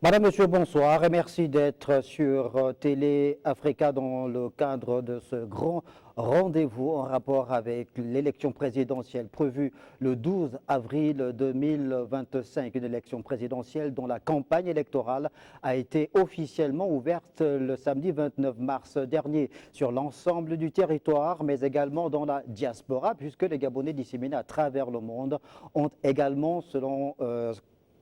Madame, Monsieur, bonsoir et merci d'être sur Télé Africa dans le cadre de ce grand rendez-vous en rapport avec l'élection présidentielle prévue le 12 avril 2025, une élection présidentielle dont la campagne électorale a été officiellement ouverte le samedi 29 mars dernier sur l'ensemble du territoire, mais également dans la diaspora, puisque les Gabonais disséminés à travers le monde ont également, selon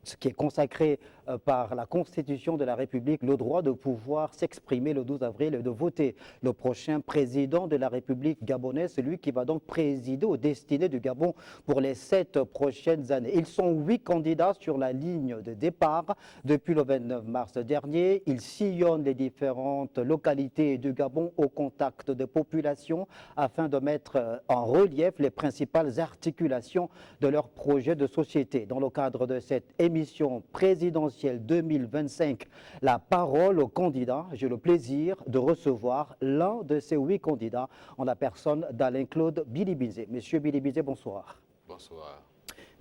ce qui est consacré par la Constitution de la République, le droit de pouvoir s'exprimer le 12 avril et de voter le prochain président de la République gabonaise, celui qui va donc présider aux destinées du Gabon pour les 7 prochaines années. Ils sont 8 candidats sur la ligne de départ depuis le 29 mars dernier. Ils sillonnent les différentes localités du Gabon au contact des populations afin de mettre en relief les principales articulations de leur projet de société. Dans le cadre de cette émission présidentielle 2025, la parole aux candidats. J'ai le plaisir de recevoir l'un de ces 8 candidats en la personne d'Alain-Claude Bilibinzé. Monsieur Bilibinzé, bonsoir. Bonsoir.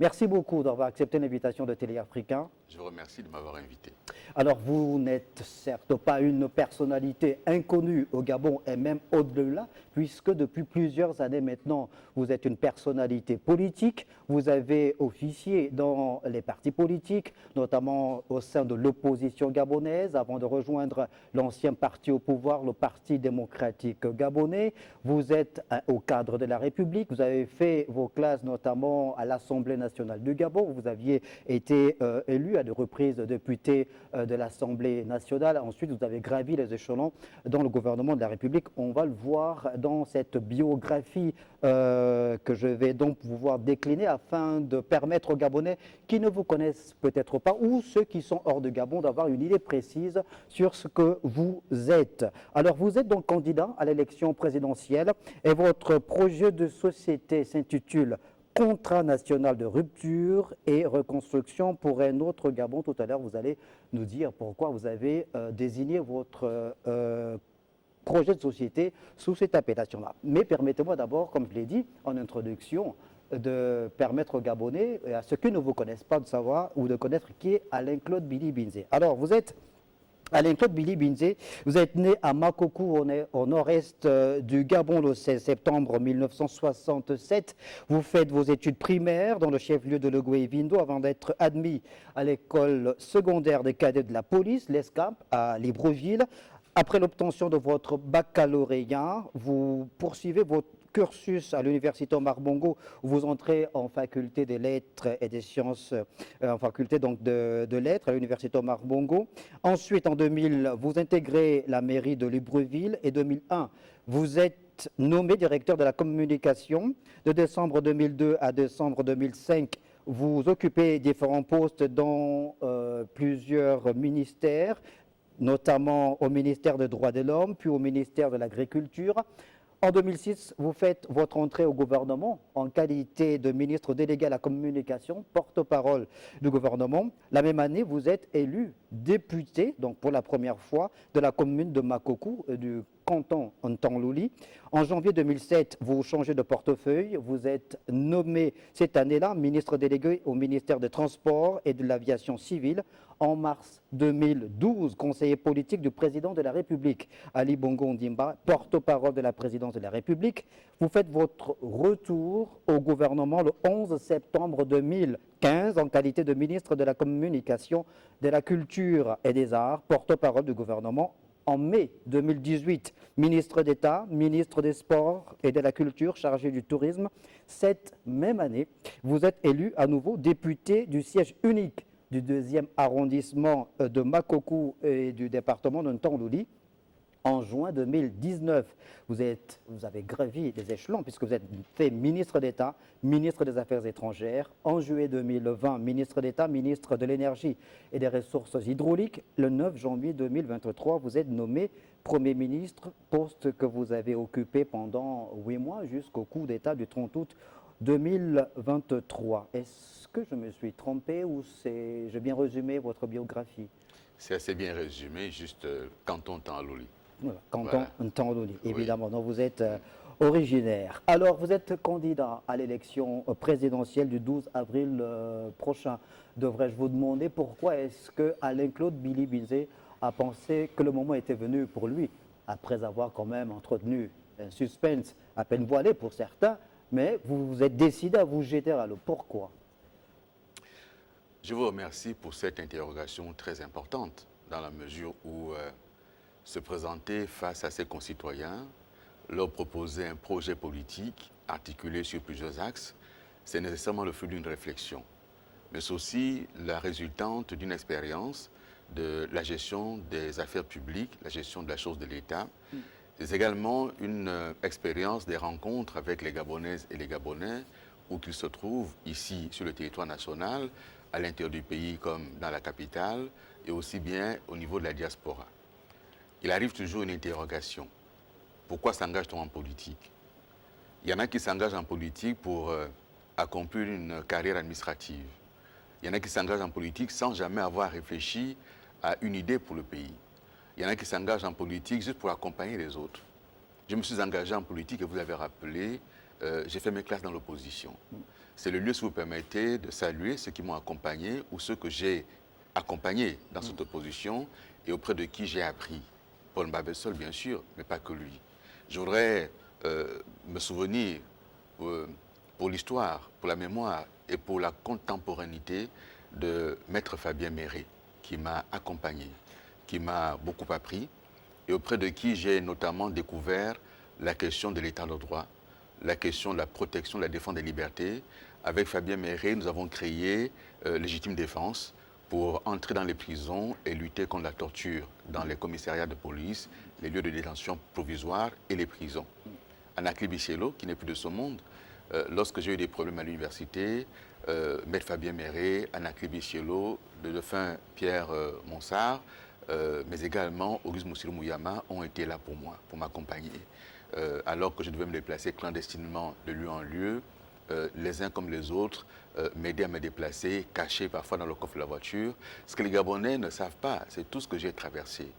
Merci beaucoup d'avoir accepté l'invitation de Télé Africain. Je vous remercie de m'avoir invité. Alors, vous n'êtes certes pas une personnalité inconnue au Gabon et même au-delà, puisque depuis plusieurs années maintenant, vous êtes une personnalité politique. Vous avez officié dans les partis politiques, notamment au sein de l'opposition gabonaise, avant de rejoindre l'ancien parti au pouvoir, le Parti démocratique gabonais. Vous êtes au cadre de la République. Vous avez fait vos classes notamment à l'Assemblée nationale du Gabon. Vous aviez été élu à de reprises député de l'Assemblée nationale. Ensuite, vous avez gravi les échelons dans le gouvernement de la République. On va le voir dans cette biographie que je vais donc pouvoir décliner afin de permettre aux Gabonais qui ne vous connaissent peut-être pas ou ceux qui sont hors de Gabon d'avoir une idée précise sur ce que vous êtes. Alors, vous êtes donc candidat à l'élection présidentielle et votre projet de société s'intitule Contrat national de rupture et reconstruction pour un autre Gabon. Tout à l'heure, vous allez nous dire pourquoi vous avez désigné votre projet de société sous cette appellation-là. Mais permettez-moi d'abord, comme je l'ai dit en introduction, de permettre aux Gabonais, et à ceux qui ne vous connaissent pas, de savoir ou de connaître qui est Alain-Claude Bilibinzé. Alors, vous êtes Alain-Claude Bilibinzé, vous êtes né à Makokou, au nord-est du Gabon, le 16 septembre 1967. Vous faites vos études primaires dans le chef-lieu de Legué-Vindo avant d'être admis à l'école secondaire des cadets de la police, l'ESCAP, à Libreville. Après l'obtention de votre baccalauréat, vous poursuivez votre cursus à l'université Omar Bongo, où vous entrez en faculté des lettres et des sciences, en faculté donc de lettres à l'université Omar Bongo. Ensuite, en 2000, vous intégrez la mairie de Libreville et 2001, vous êtes nommé directeur de la communication. De décembre 2002 à décembre 2005, vous occupez différents postes dans plusieurs ministères, notamment au ministère des Droits de l'Homme, puis au ministère de l'Agriculture. En 2006, vous faites votre entrée au gouvernement en qualité de ministre délégué à la communication, porte-parole du gouvernement. La même année, vous êtes élu député, donc pour la première fois, de la commune de Makokou, du canton Ntanlouli. En janvier 2007, vous changez de portefeuille. Vous êtes nommé cette année-là ministre délégué au ministère des Transports et de l'Aviation civile. En mars 2012, conseiller politique du président de la République, Ali Bongo Ondimba, porte-parole de la présidence de la République. Vous faites votre retour au gouvernement le 11 septembre 2015 en qualité de ministre de la Communication, de la Culture et des Arts, porte-parole du gouvernement. En mai 2018, ministre d'État, ministre des Sports et de la Culture, chargé du tourisme. Cette même année, vous êtes élu à nouveau député du siège unique du 2e arrondissement de Makokou et du département de Ntanlouli. En juin 2019, vous avez gravi les échelons puisque vous êtes fait ministre d'État, ministre des Affaires étrangères. En juillet 2020, ministre d'État, ministre de l'Énergie et des Ressources hydrauliques. Le 9 janvier 2023, vous êtes nommé Premier ministre, poste que vous avez occupé pendant 8 mois jusqu'au coup d'État du 30 août 2023. Est-ce que je me suis trompé ou j'ai bien résumé votre biographie? C'est assez bien résumé, juste canton Ntanlouli. Voilà, canton Ntanlouli, évidemment. Oui. Donc vous êtes originaire. Alors, vous êtes candidat à l'élection présidentielle du 12 avril prochain. Devrais-je vous demander pourquoi est-ce que Alain-Claude Billy-Bizet a pensé que le moment était venu pour lui, après avoir quand même entretenu un suspense à peine voilé pour certains, mais vous vous êtes décidé à vous jeter à l'eau. Pourquoi? Je vous remercie pour cette interrogation très importante, dans la mesure où se présenter face à ses concitoyens, leur proposer un projet politique articulé sur plusieurs axes, c'est nécessairement le fruit d'une réflexion, mais c'est aussi la résultante d'une expérience de la gestion des affaires publiques, la gestion de la chose de l'État. C'est également une expérience des rencontres avec les Gabonaises et les Gabonais, où qu'ils se trouvent ici sur le territoire national, à l'intérieur du pays comme dans la capitale, et aussi bien au niveau de la diaspora. Il arrive toujours une interrogation. Pourquoi s'engage-t-on en politique? Il y en a qui s'engagent en politique pour accomplir une carrière administrative. Il y en a qui s'engagent en politique sans jamais avoir réfléchi à une idée pour le pays. Il y en a qui s'engagent en politique juste pour accompagner les autres. Je me suis engagé en politique et vous l'avez rappelé, j'ai fait mes classes dans l'opposition. C'est le lieu, si vous permettez, de saluer ceux qui m'ont accompagné ou ceux que j'ai accompagnés dans cette opposition et auprès de qui j'ai appris. Paul Mbabessol, bien sûr, mais pas que lui. Je voudrais me souvenir pour l'histoire, pour la mémoire et pour la contemporanéité de Maître Fabien Méré, qui m'a accompagné, qui m'a beaucoup appris et auprès de qui j'ai notamment découvert la question de l'état de droit, la question de la protection, de la défense des libertés. Avec Fabien Méré, nous avons créé Légitime Défense pour entrer dans les prisons et lutter contre la torture dans les commissariats de police, les lieux de détention provisoires et les prisons. Anakli Bichielo, qui n'est plus de ce monde, lorsque j'ai eu des problèmes à l'université, Maître Fabien Méré, Anakli Bichielo, le défunt Pierre Monsard, mais également Auguste Moussirou Mouyama ont été là pour moi, pour m'accompagner. Alors que je devais me déplacer clandestinement de lieu en lieu, les uns comme les autres m'aidaient à me déplacer, cachés parfois dans le coffre de la voiture. Ce que les Gabonais ne savent pas, c'est tout ce que j'ai traversé.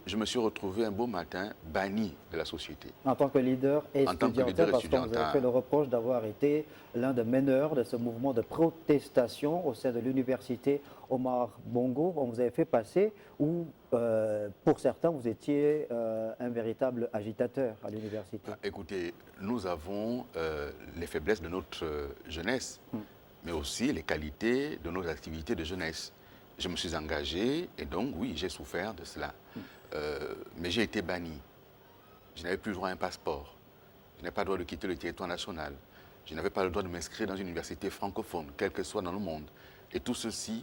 Je me suis retrouvé un beau matin banni de la société. En tant que leader estudiantin, parce qu'on vous a fait le reproche d'avoir été l'un des meneurs de ce mouvement de protestation au sein de l'université Omar Bongo. On vous avait fait passer où, pour certains, vous étiez un véritable agitateur à l'université. Écoutez, nous avons les faiblesses de notre jeunesse, mais aussi les qualités de nos activités de jeunesse. Je me suis engagé et donc, oui, j'ai souffert de cela. Mais j'ai été banni. Je n'avais plus le droit à un passeport. Je n'avais pas le droit de quitter le territoire national. Je n'avais pas le droit de m'inscrire dans une université francophone, quelle que soit dans le monde. Et tout ceci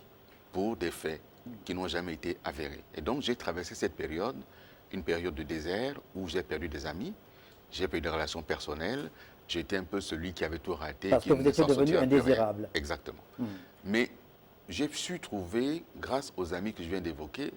pour des faits qui n'ont jamais été avérés. Et donc, j'ai traversé cette période, une période de désert où j'ai perdu des amis, j'ai perdu des relations personnelles. J'étais un peu celui qui avait tout raté. Parce que vous étiez devenu indésirable. Exactement. Mais j'ai su trouver, grâce aux amis que je viens d'évoquer,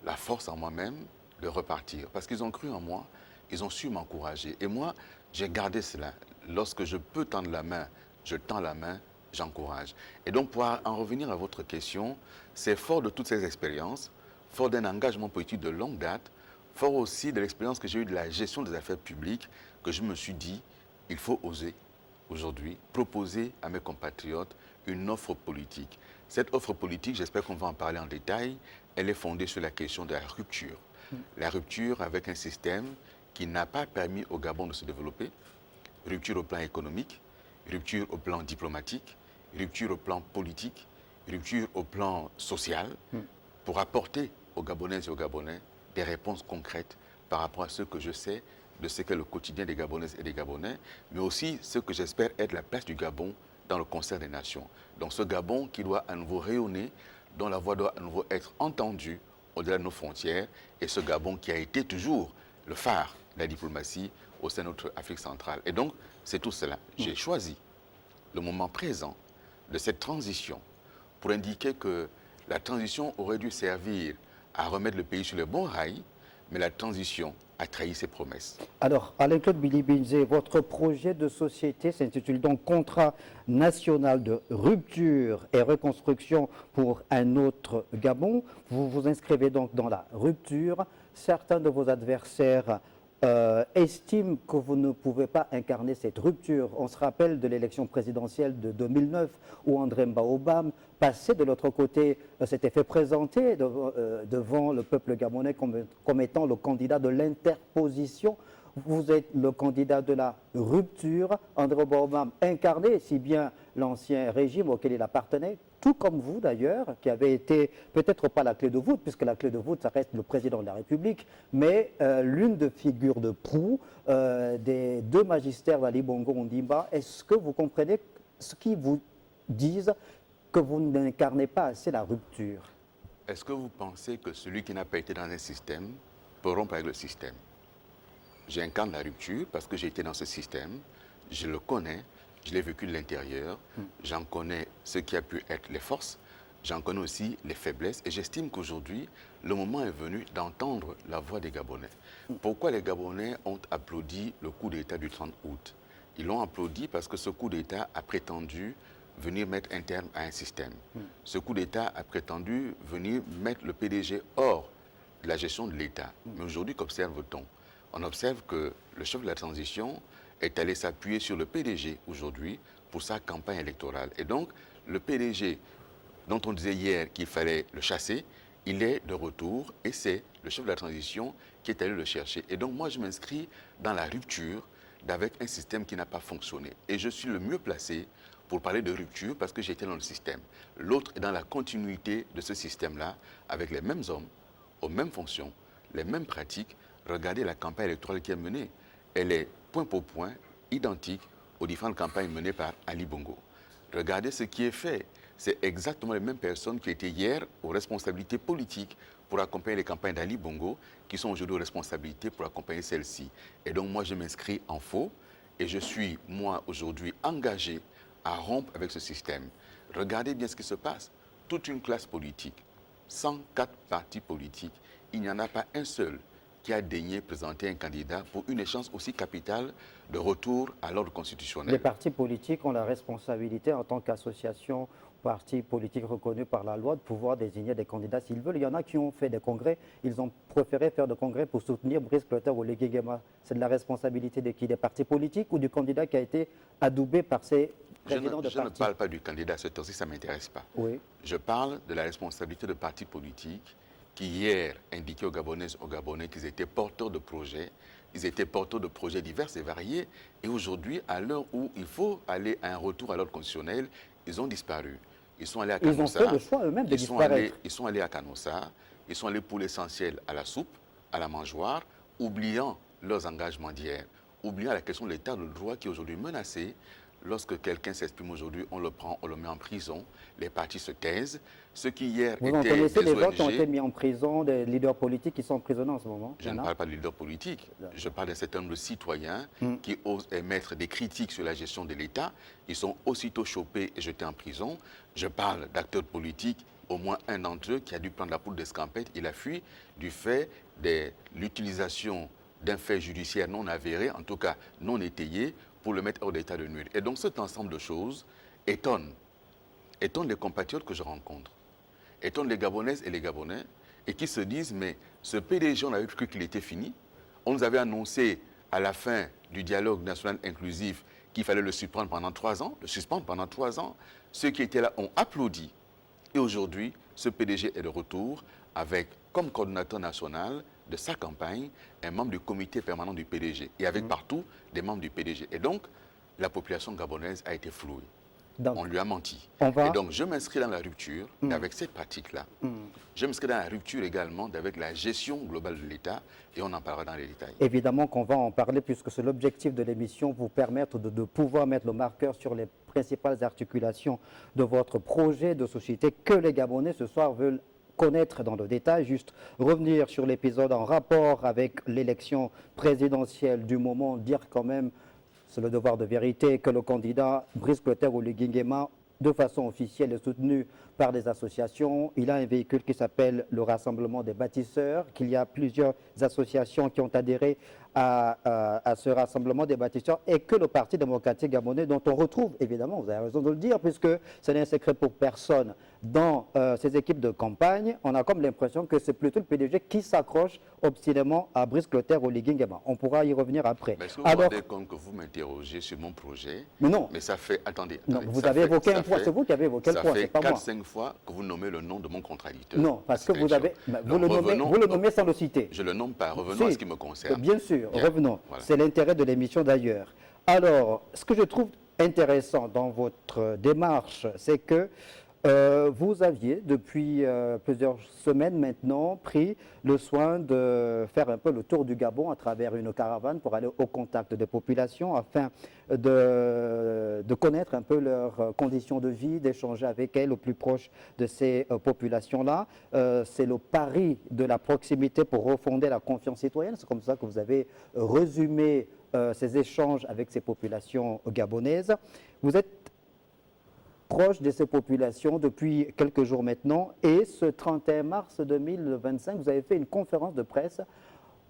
la force en moi-même de repartir. Parce qu'ils ont cru en moi, ils ont su m'encourager. Et moi, j'ai gardé cela. Lorsque je peux tendre la main, je tends la main, j'encourage. Et donc, pour en revenir à votre question, c'est fort de toutes ces expériences, fort d'un engagement politique de longue date, fort aussi de l'expérience que j'ai eue de la gestion des affaires publiques, que je me suis dit, il faut oser aujourd'hui proposer à mes compatriotes une offre politique. Cette offre politique, j'espère qu'on va en parler en détail, elle est fondée sur la question de la rupture. La rupture avec un système qui n'a pas permis au Gabon de se développer, rupture au plan économique, rupture au plan diplomatique, rupture au plan politique, rupture au plan social, pour apporter aux Gabonaises et aux Gabonais des réponses concrètes par rapport à ce que je sais de ce qu'est le quotidien des Gabonaises et des Gabonais, mais aussi ce que j'espère être la place du Gabon dans le concert des nations. Donc ce Gabon qui doit à nouveau rayonner, dont la voix doit à nouveau être entendue au-delà de nos frontières, et ce Gabon qui a été toujours le phare de la diplomatie au sein de notre Afrique centrale. Et donc, c'est tout cela. J'ai choisi le moment présent de cette transition pour indiquer que la transition aurait dû servir à remettre le pays sur les bons rails, mais la transition a trahi ses promesses. Alors, Alain-Claude Billy-Bizet, votre projet de société s'intitule donc Contrat national de rupture et reconstruction pour un autre Gabon. Vous vous inscrivez donc dans la rupture. Certains de vos adversaires estime que vous ne pouvez pas incarner cette rupture. On se rappelle de l'élection présidentielle de 2009 où André Mbaobam, passé de l'autre côté, s'était fait présenter devant le peuple gabonais comme étant le candidat de l'interposition. Vous êtes le candidat de la rupture. André Mbaobam incarnait si bien l'ancien régime auquel il appartenait, tout comme vous d'ailleurs, qui avez été peut-être pas la clé de voûte, puisque la clé de voûte, ça reste le président de la République, mais l'une des figures de proue des deux magistères d'Ali Bongo Ondimba. Est-ce que vous comprenez ce qu'ils vous disent que vous n'incarnez pas assez la rupture? Est-ce que vous pensez que celui qui n'a pas été dans un système peut rompre avec le système? J'incarne la rupture parce que j'ai été dans ce système, je le connais, je l'ai vécu de l'intérieur, j'en connais ce qui a pu être les forces, j'en connais aussi les faiblesses et j'estime qu'aujourd'hui, le moment est venu d'entendre la voix des Gabonais. Pourquoi les Gabonais ont applaudi le coup d'État du 30 août? Ils l'ont applaudi parce que ce coup d'État a prétendu venir mettre un terme à un système. Ce coup d'État a prétendu venir mettre le PDG hors de la gestion de l'État. Mais aujourd'hui, qu'observe-t-on? On observe que le chef de la transition est allé s'appuyer sur le PDG aujourd'hui pour sa campagne électorale. Et donc, le PDG, dont on disait hier qu'il fallait le chasser, il est de retour et c'est le chef de la transition qui est allé le chercher. Et donc, moi, je m'inscris dans la rupture d'avec un système qui n'a pas fonctionné. Et je suis le mieux placé pour parler de rupture parce que j'étais dans le système. L'autre est dans la continuité de ce système-là, avec les mêmes hommes, aux mêmes fonctions, les mêmes pratiques. Regardez la campagne électorale qui est menée. Elle est point pour point identique aux différentes campagnes menées par Ali Bongo. Regardez ce qui est fait. C'est exactement les mêmes personnes qui étaient hier aux responsabilités politiques pour accompagner les campagnes d'Ali Bongo, qui sont aujourd'hui aux responsabilités pour accompagner celles-ci. Et donc moi, je m'inscris en faux et je suis, moi, aujourd'hui, engagé à rompre avec ce système. Regardez bien ce qui se passe. Toute une classe politique, 104 partis politiques, il n'y en a pas un seul qui a daigné présenter un candidat pour une échéance aussi capitale de retour à l'ordre constitutionnel. Les partis politiques ont la responsabilité en tant qu'association, partis politiques reconnus par la loi, de pouvoir désigner des candidats s'ils veulent. Il y en a qui ont fait des congrès, ils ont préféré faire des congrès pour soutenir Brice Clotaire ou Oligui Nguema. C'est de la responsabilité de qui? Des partis politiques ou du candidat qui a été adoubé par ses présidents de partis? Je ne parle pas du candidat, ce temps-ci, ça ne m'intéresse pas. Oui. Je parle de la responsabilité de partis politiques qui hier indiquaient aux Gabonaises, aux Gabonais qu'ils étaient porteurs de projets, ils étaient porteurs de projets divers et variés, et aujourd'hui, à l'heure où il faut aller à un retour à l'ordre constitutionnel, ils ont disparu. Ils sont allés à Canossa. Ils ont fait le choix eux-mêmes de disparaître. Ils sont allés à Canossa, ils sont allés pour l'essentiel à la soupe, à la mangeoire, oubliant leurs engagements d'hier, oubliant la question de l'état de droit qui est aujourd'hui menacé. Lorsque quelqu'un s'exprime aujourd'hui, on le prend, on le met en prison, les partis se taisent. Ce qui hier Vous était en connaissez des gens ONG, qui ont été mis en prison, des leaders politiques qui sont emprisonnés en ce moment? Je ne parle pas de leaders politiques, je parle d'un certain nombre de citoyens qui osent émettre des critiques sur la gestion de l'État. Ils sont aussitôt chopés et jetés en prison. Je parle d'acteurs politiques, au moins un d'entre eux qui a dû prendre la poudre d'escampette. Il a fui du fait de l'utilisation d'un fait judiciaire non avéré, en tout cas non étayé, pour le mettre hors d'état de nuire. Et donc cet ensemble de choses étonne les compatriotes que je rencontre, étonne les Gabonaises et les Gabonais, et qui se disent, mais ce PDG, on avait cru qu'il était fini. On nous avait annoncé à la fin du dialogue national inclusif qu'il fallait le suspendre pendant 3 ans, Ceux qui étaient là ont applaudi. Et aujourd'hui, ce PDG est de retour avec, comme coordonnateur national de sa campagne, un membre du comité permanent du PDG. Et avec partout des membres du PDG. Et donc, la population gabonaise a été flouée. Donc, on lui a menti. Et donc, je m'inscris dans la rupture avec cette pratique-là. Je m'inscris dans la rupture également avec la gestion globale de l'État et on en parlera dans les détails. Évidemment qu'on va en parler puisque c'est l'objectif de l'émission, vous permettre de pouvoir mettre le marqueur sur les principales articulations de votre projet de société que les Gabonais ce soir veulent connaître dans le détail, juste revenir sur l'épisode en rapport avec l'élection présidentielle du moment, dire quand même, c'est le devoir de vérité, que le candidat Brice Clotaire Oligui Nguema, de façon officielle et soutenue par des associations. Il a un véhicule qui s'appelle le Rassemblement des bâtisseurs, qu'il y a plusieurs associations qui ont adhéré à ce Rassemblement des bâtisseurs et que le Parti démocratique gabonais, dont on retrouve, évidemment, vous avez raison de le dire, puisque ce n'est un secret pour personne, dans ces équipes de campagne, on a comme l'impression que c'est plutôt le PDG qui s'accroche obstinément à Brice Clotaire ou Oligui Nguema. On pourra y revenir après. Mais est-ce que vous vous rendez compte que vous m'interrogez sur mon projet? Mais non. Mais ça fait, attendez. Non, vous avez évoqué un point, c'est vous qui avez évoqué le point, c'est pas moi. Ça fait 4-5 fois que vous nommez le nom de mon contradicteur. Non, parce que vous le nommez sans le citer. Je le nomme pas, revenons à ce qui me concerne. Bien sûr, Bien. revenons. Voilà. C'est l'intérêt de l'émission d'ailleurs. Alors, ce que je trouve intéressant dans votre démarche, c'est que vous aviez, depuis plusieurs semaines maintenant, pris le soin de faire un peu le tour du Gabon à travers une caravane pour aller au contact des populations afin de connaître un peu leurs conditions de vie, d'échanger avec elles au plus proche de ces populations-là. C'est le pari de la proximité pour refonder la confiance citoyenne. C'est comme ça que vous avez résumé ces échanges avec ces populations gabonaises. Vous êtes proche de ces populations depuis quelques jours maintenant et ce 31 mars 2025, vous avez fait une conférence de presse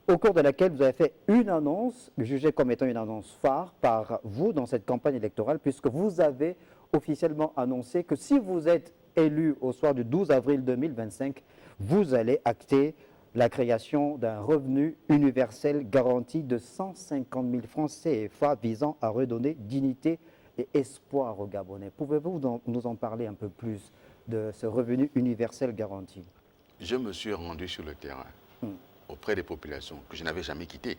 au cours de laquelle vous avez fait une annonce, jugée comme étant une annonce phare par vous dans cette campagne électorale, puisque vous avez officiellement annoncé que si vous êtes élu au soir du 12 avril 2025, vous allez acter la création d'un revenu universel garanti de 150 000 francs CFA visant à redonner dignité et espoir aux Gabonais. Pouvez-vous nous en parler un peu plus de ce revenu universel garanti? Je me suis rendu sur le terrain auprès des populations que je n'avais jamais quittées.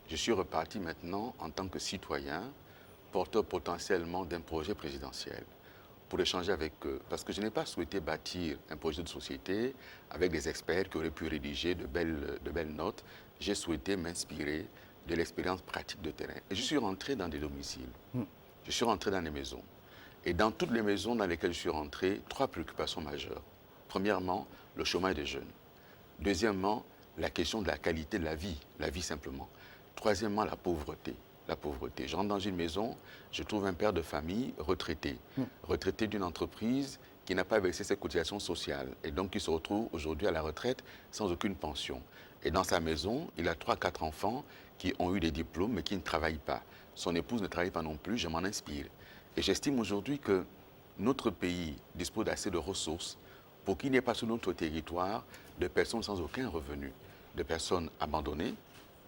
Je suis reparti maintenant en tant que citoyen, porteur potentiellement d'un projet présidentiel, pour échanger avec eux. Parce que je n'ai pas souhaité bâtir un projet de société avec des experts qui auraient pu rédiger de belles notes. J'ai souhaité m'inspirer de l'expérience pratique de terrain. Et je suis rentré dans des domiciles. Je suis rentré dans les maisons. Et dans toutes les maisons dans lesquelles je suis rentré, 3 préoccupations majeures. Premièrement, le chômage des jeunes. Deuxièmement, la question de la qualité de la vie simplement. Troisièmement, la pauvreté. La pauvreté. Je rentre dans une maison, je trouve un père de famille retraité. Retraité d'une entreprise qui n'a pas versé ses cotisations sociales et donc qui se retrouve aujourd'hui à la retraite sans aucune pension. Et dans sa maison, il a 3-4 enfants qui ont eu des diplômes mais qui ne travaillent pas. Son épouse ne travaille pas non plus, je m'en inspire. Et j'estime aujourd'hui que notre pays dispose d'assez de ressources pour qu'il n'y ait pas sur notre territoire de personnes sans aucun revenu, de personnes abandonnées,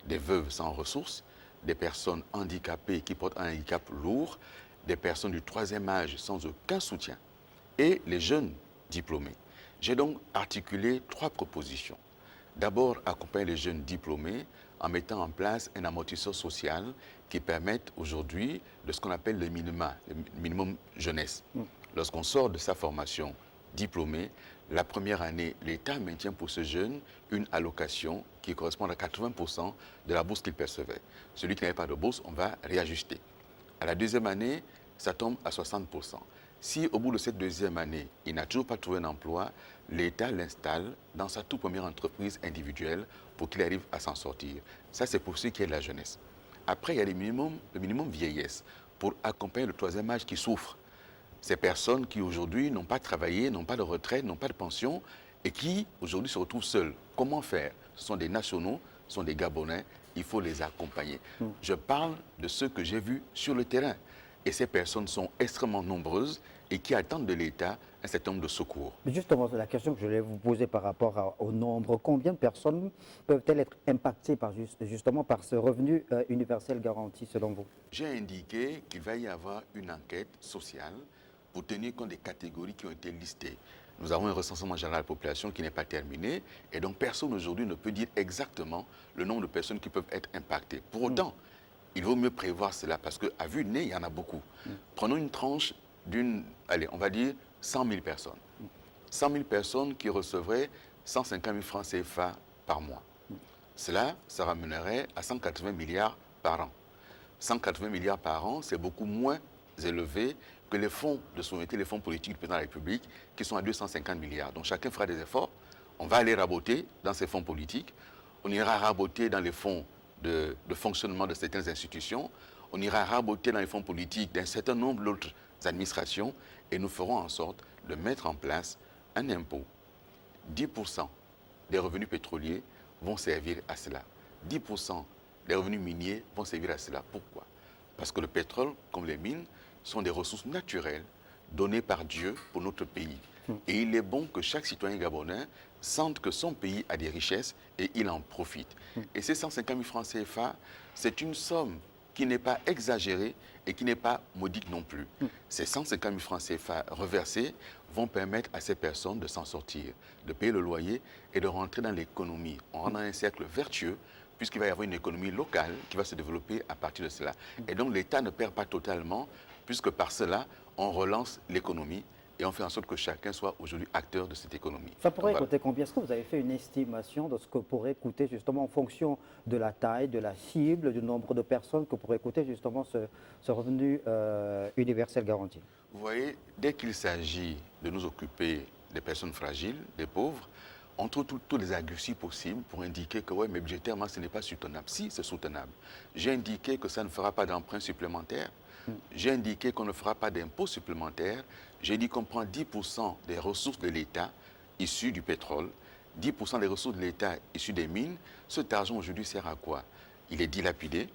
des veuves sans ressources, des personnes handicapées qui portent un handicap lourd, des personnes du 3e âge sans aucun soutien et les jeunes diplômés. J'ai donc articulé 3 propositions. D'abord, accompagner les jeunes diplômés en mettant en place un amortisseur social qui permette aujourd'hui de ce qu'on appelle le minimum jeunesse. Lorsqu'on sort de sa formation diplômée, la première année, l'État maintient pour ce jeune une allocation qui correspond à 80% de la bourse qu'il percevait. Celui qui n'avait pas de bourse, on va réajuster. À la 2e année, ça tombe à 60%. Si au bout de cette 2e année, il n'a toujours pas trouvé un emploi, l'État l'installe dans sa toute première entreprise individuelle pour qu'il arrive à s'en sortir. Ça, c'est pour ceux qui est de la jeunesse. Après, il y a le minimum vieillesse pour accompagner le 3e âge qui souffre. Ces personnes qui aujourd'hui n'ont pas travaillé, n'ont pas de retraite, n'ont pas de pension et qui aujourd'hui se retrouvent seuls. Comment faire? Ce sont des nationaux, ce sont des Gabonais, il faut les accompagner. Je parle de ceux que j'ai vus sur le terrain. Et ces personnes sont extrêmement nombreuses et qui attendent de l'État un certain nombre de secours. Mais justement, c'est la question que je voulais vous poser par rapport au nombre. Combien de personnes peuvent-elles être impactées justement par ce revenu universel garanti selon vous? J'ai indiqué qu'il va y avoir une enquête sociale pour tenir compte des catégories qui ont été listées. Nous avons un recensement général de la population qui n'est pas terminé et donc personne aujourd'hui ne peut dire exactement le nombre de personnes qui peuvent être impactées. Pour autant, il vaut mieux prévoir cela parce qu'à vue de nez, il y en a beaucoup. Prenons une tranche allez, on va dire 100 000 personnes. 100 000 personnes qui recevraient 150 000 francs CFA par mois. Cela, ça ramènerait à 180 milliards par an. 180 milliards par an, c'est beaucoup moins élevé que les fonds de souveraineté, les fonds politiques du président de la République, qui sont à 250 milliards. Donc chacun fera des efforts. On va aller raboter dans ces fonds politiques. On ira raboter dans les fonds de fonctionnement de certaines institutions. On ira raboter dans les fonds politiques d'un certain nombre d'autres administrations et nous ferons en sorte de mettre en place un impôt. 10% des revenus pétroliers vont servir à cela. 10% des revenus miniers vont servir à cela. Pourquoi? Parce que le pétrole, comme les mines, sont des ressources naturelles données par Dieu pour notre pays. Et il est bon que chaque citoyen gabonais sente que son pays a des richesses et il en profite. Et ces 150 000 francs CFA, c'est une somme qui n'est pas exagérée et qui n'est pas modique non plus. Ces 150 000 francs CFA reversés vont permettre à ces personnes de s'en sortir, de payer le loyer et de rentrer dans l'économie. On rentre dans un cercle vertueux puisqu'il va y avoir une économie locale qui va se développer à partir de cela. Et donc l'État ne perd pas totalement puisque par cela, on relance l'économie et on fait en sorte que chacun soit aujourd'hui acteur de cette économie. Ça pourrait Donc, coûter combien? Est-ce que vous avez fait une estimation de ce que pourrait coûter justement en fonction de la taille, de la cible, du nombre de personnes que pourrait coûter justement ce revenu universel garanti? Vous voyez, dès qu'il s'agit de nous occuper des personnes fragiles, des pauvres, on trouve tous les arguties possibles pour indiquer que ouais, mais budgétairement, ce n'est pas soutenable. Si, c'est soutenable. J'ai indiqué que ça ne fera pas d'emprunt supplémentaire. J'ai indiqué qu'on ne fera pas d'impôts supplémentaires. J'ai dit qu'on prend 10% des ressources de l'État issues du pétrole, 10% des ressources de l'État issues des mines. Cet argent aujourd'hui sert à quoi? Il est dilapidé,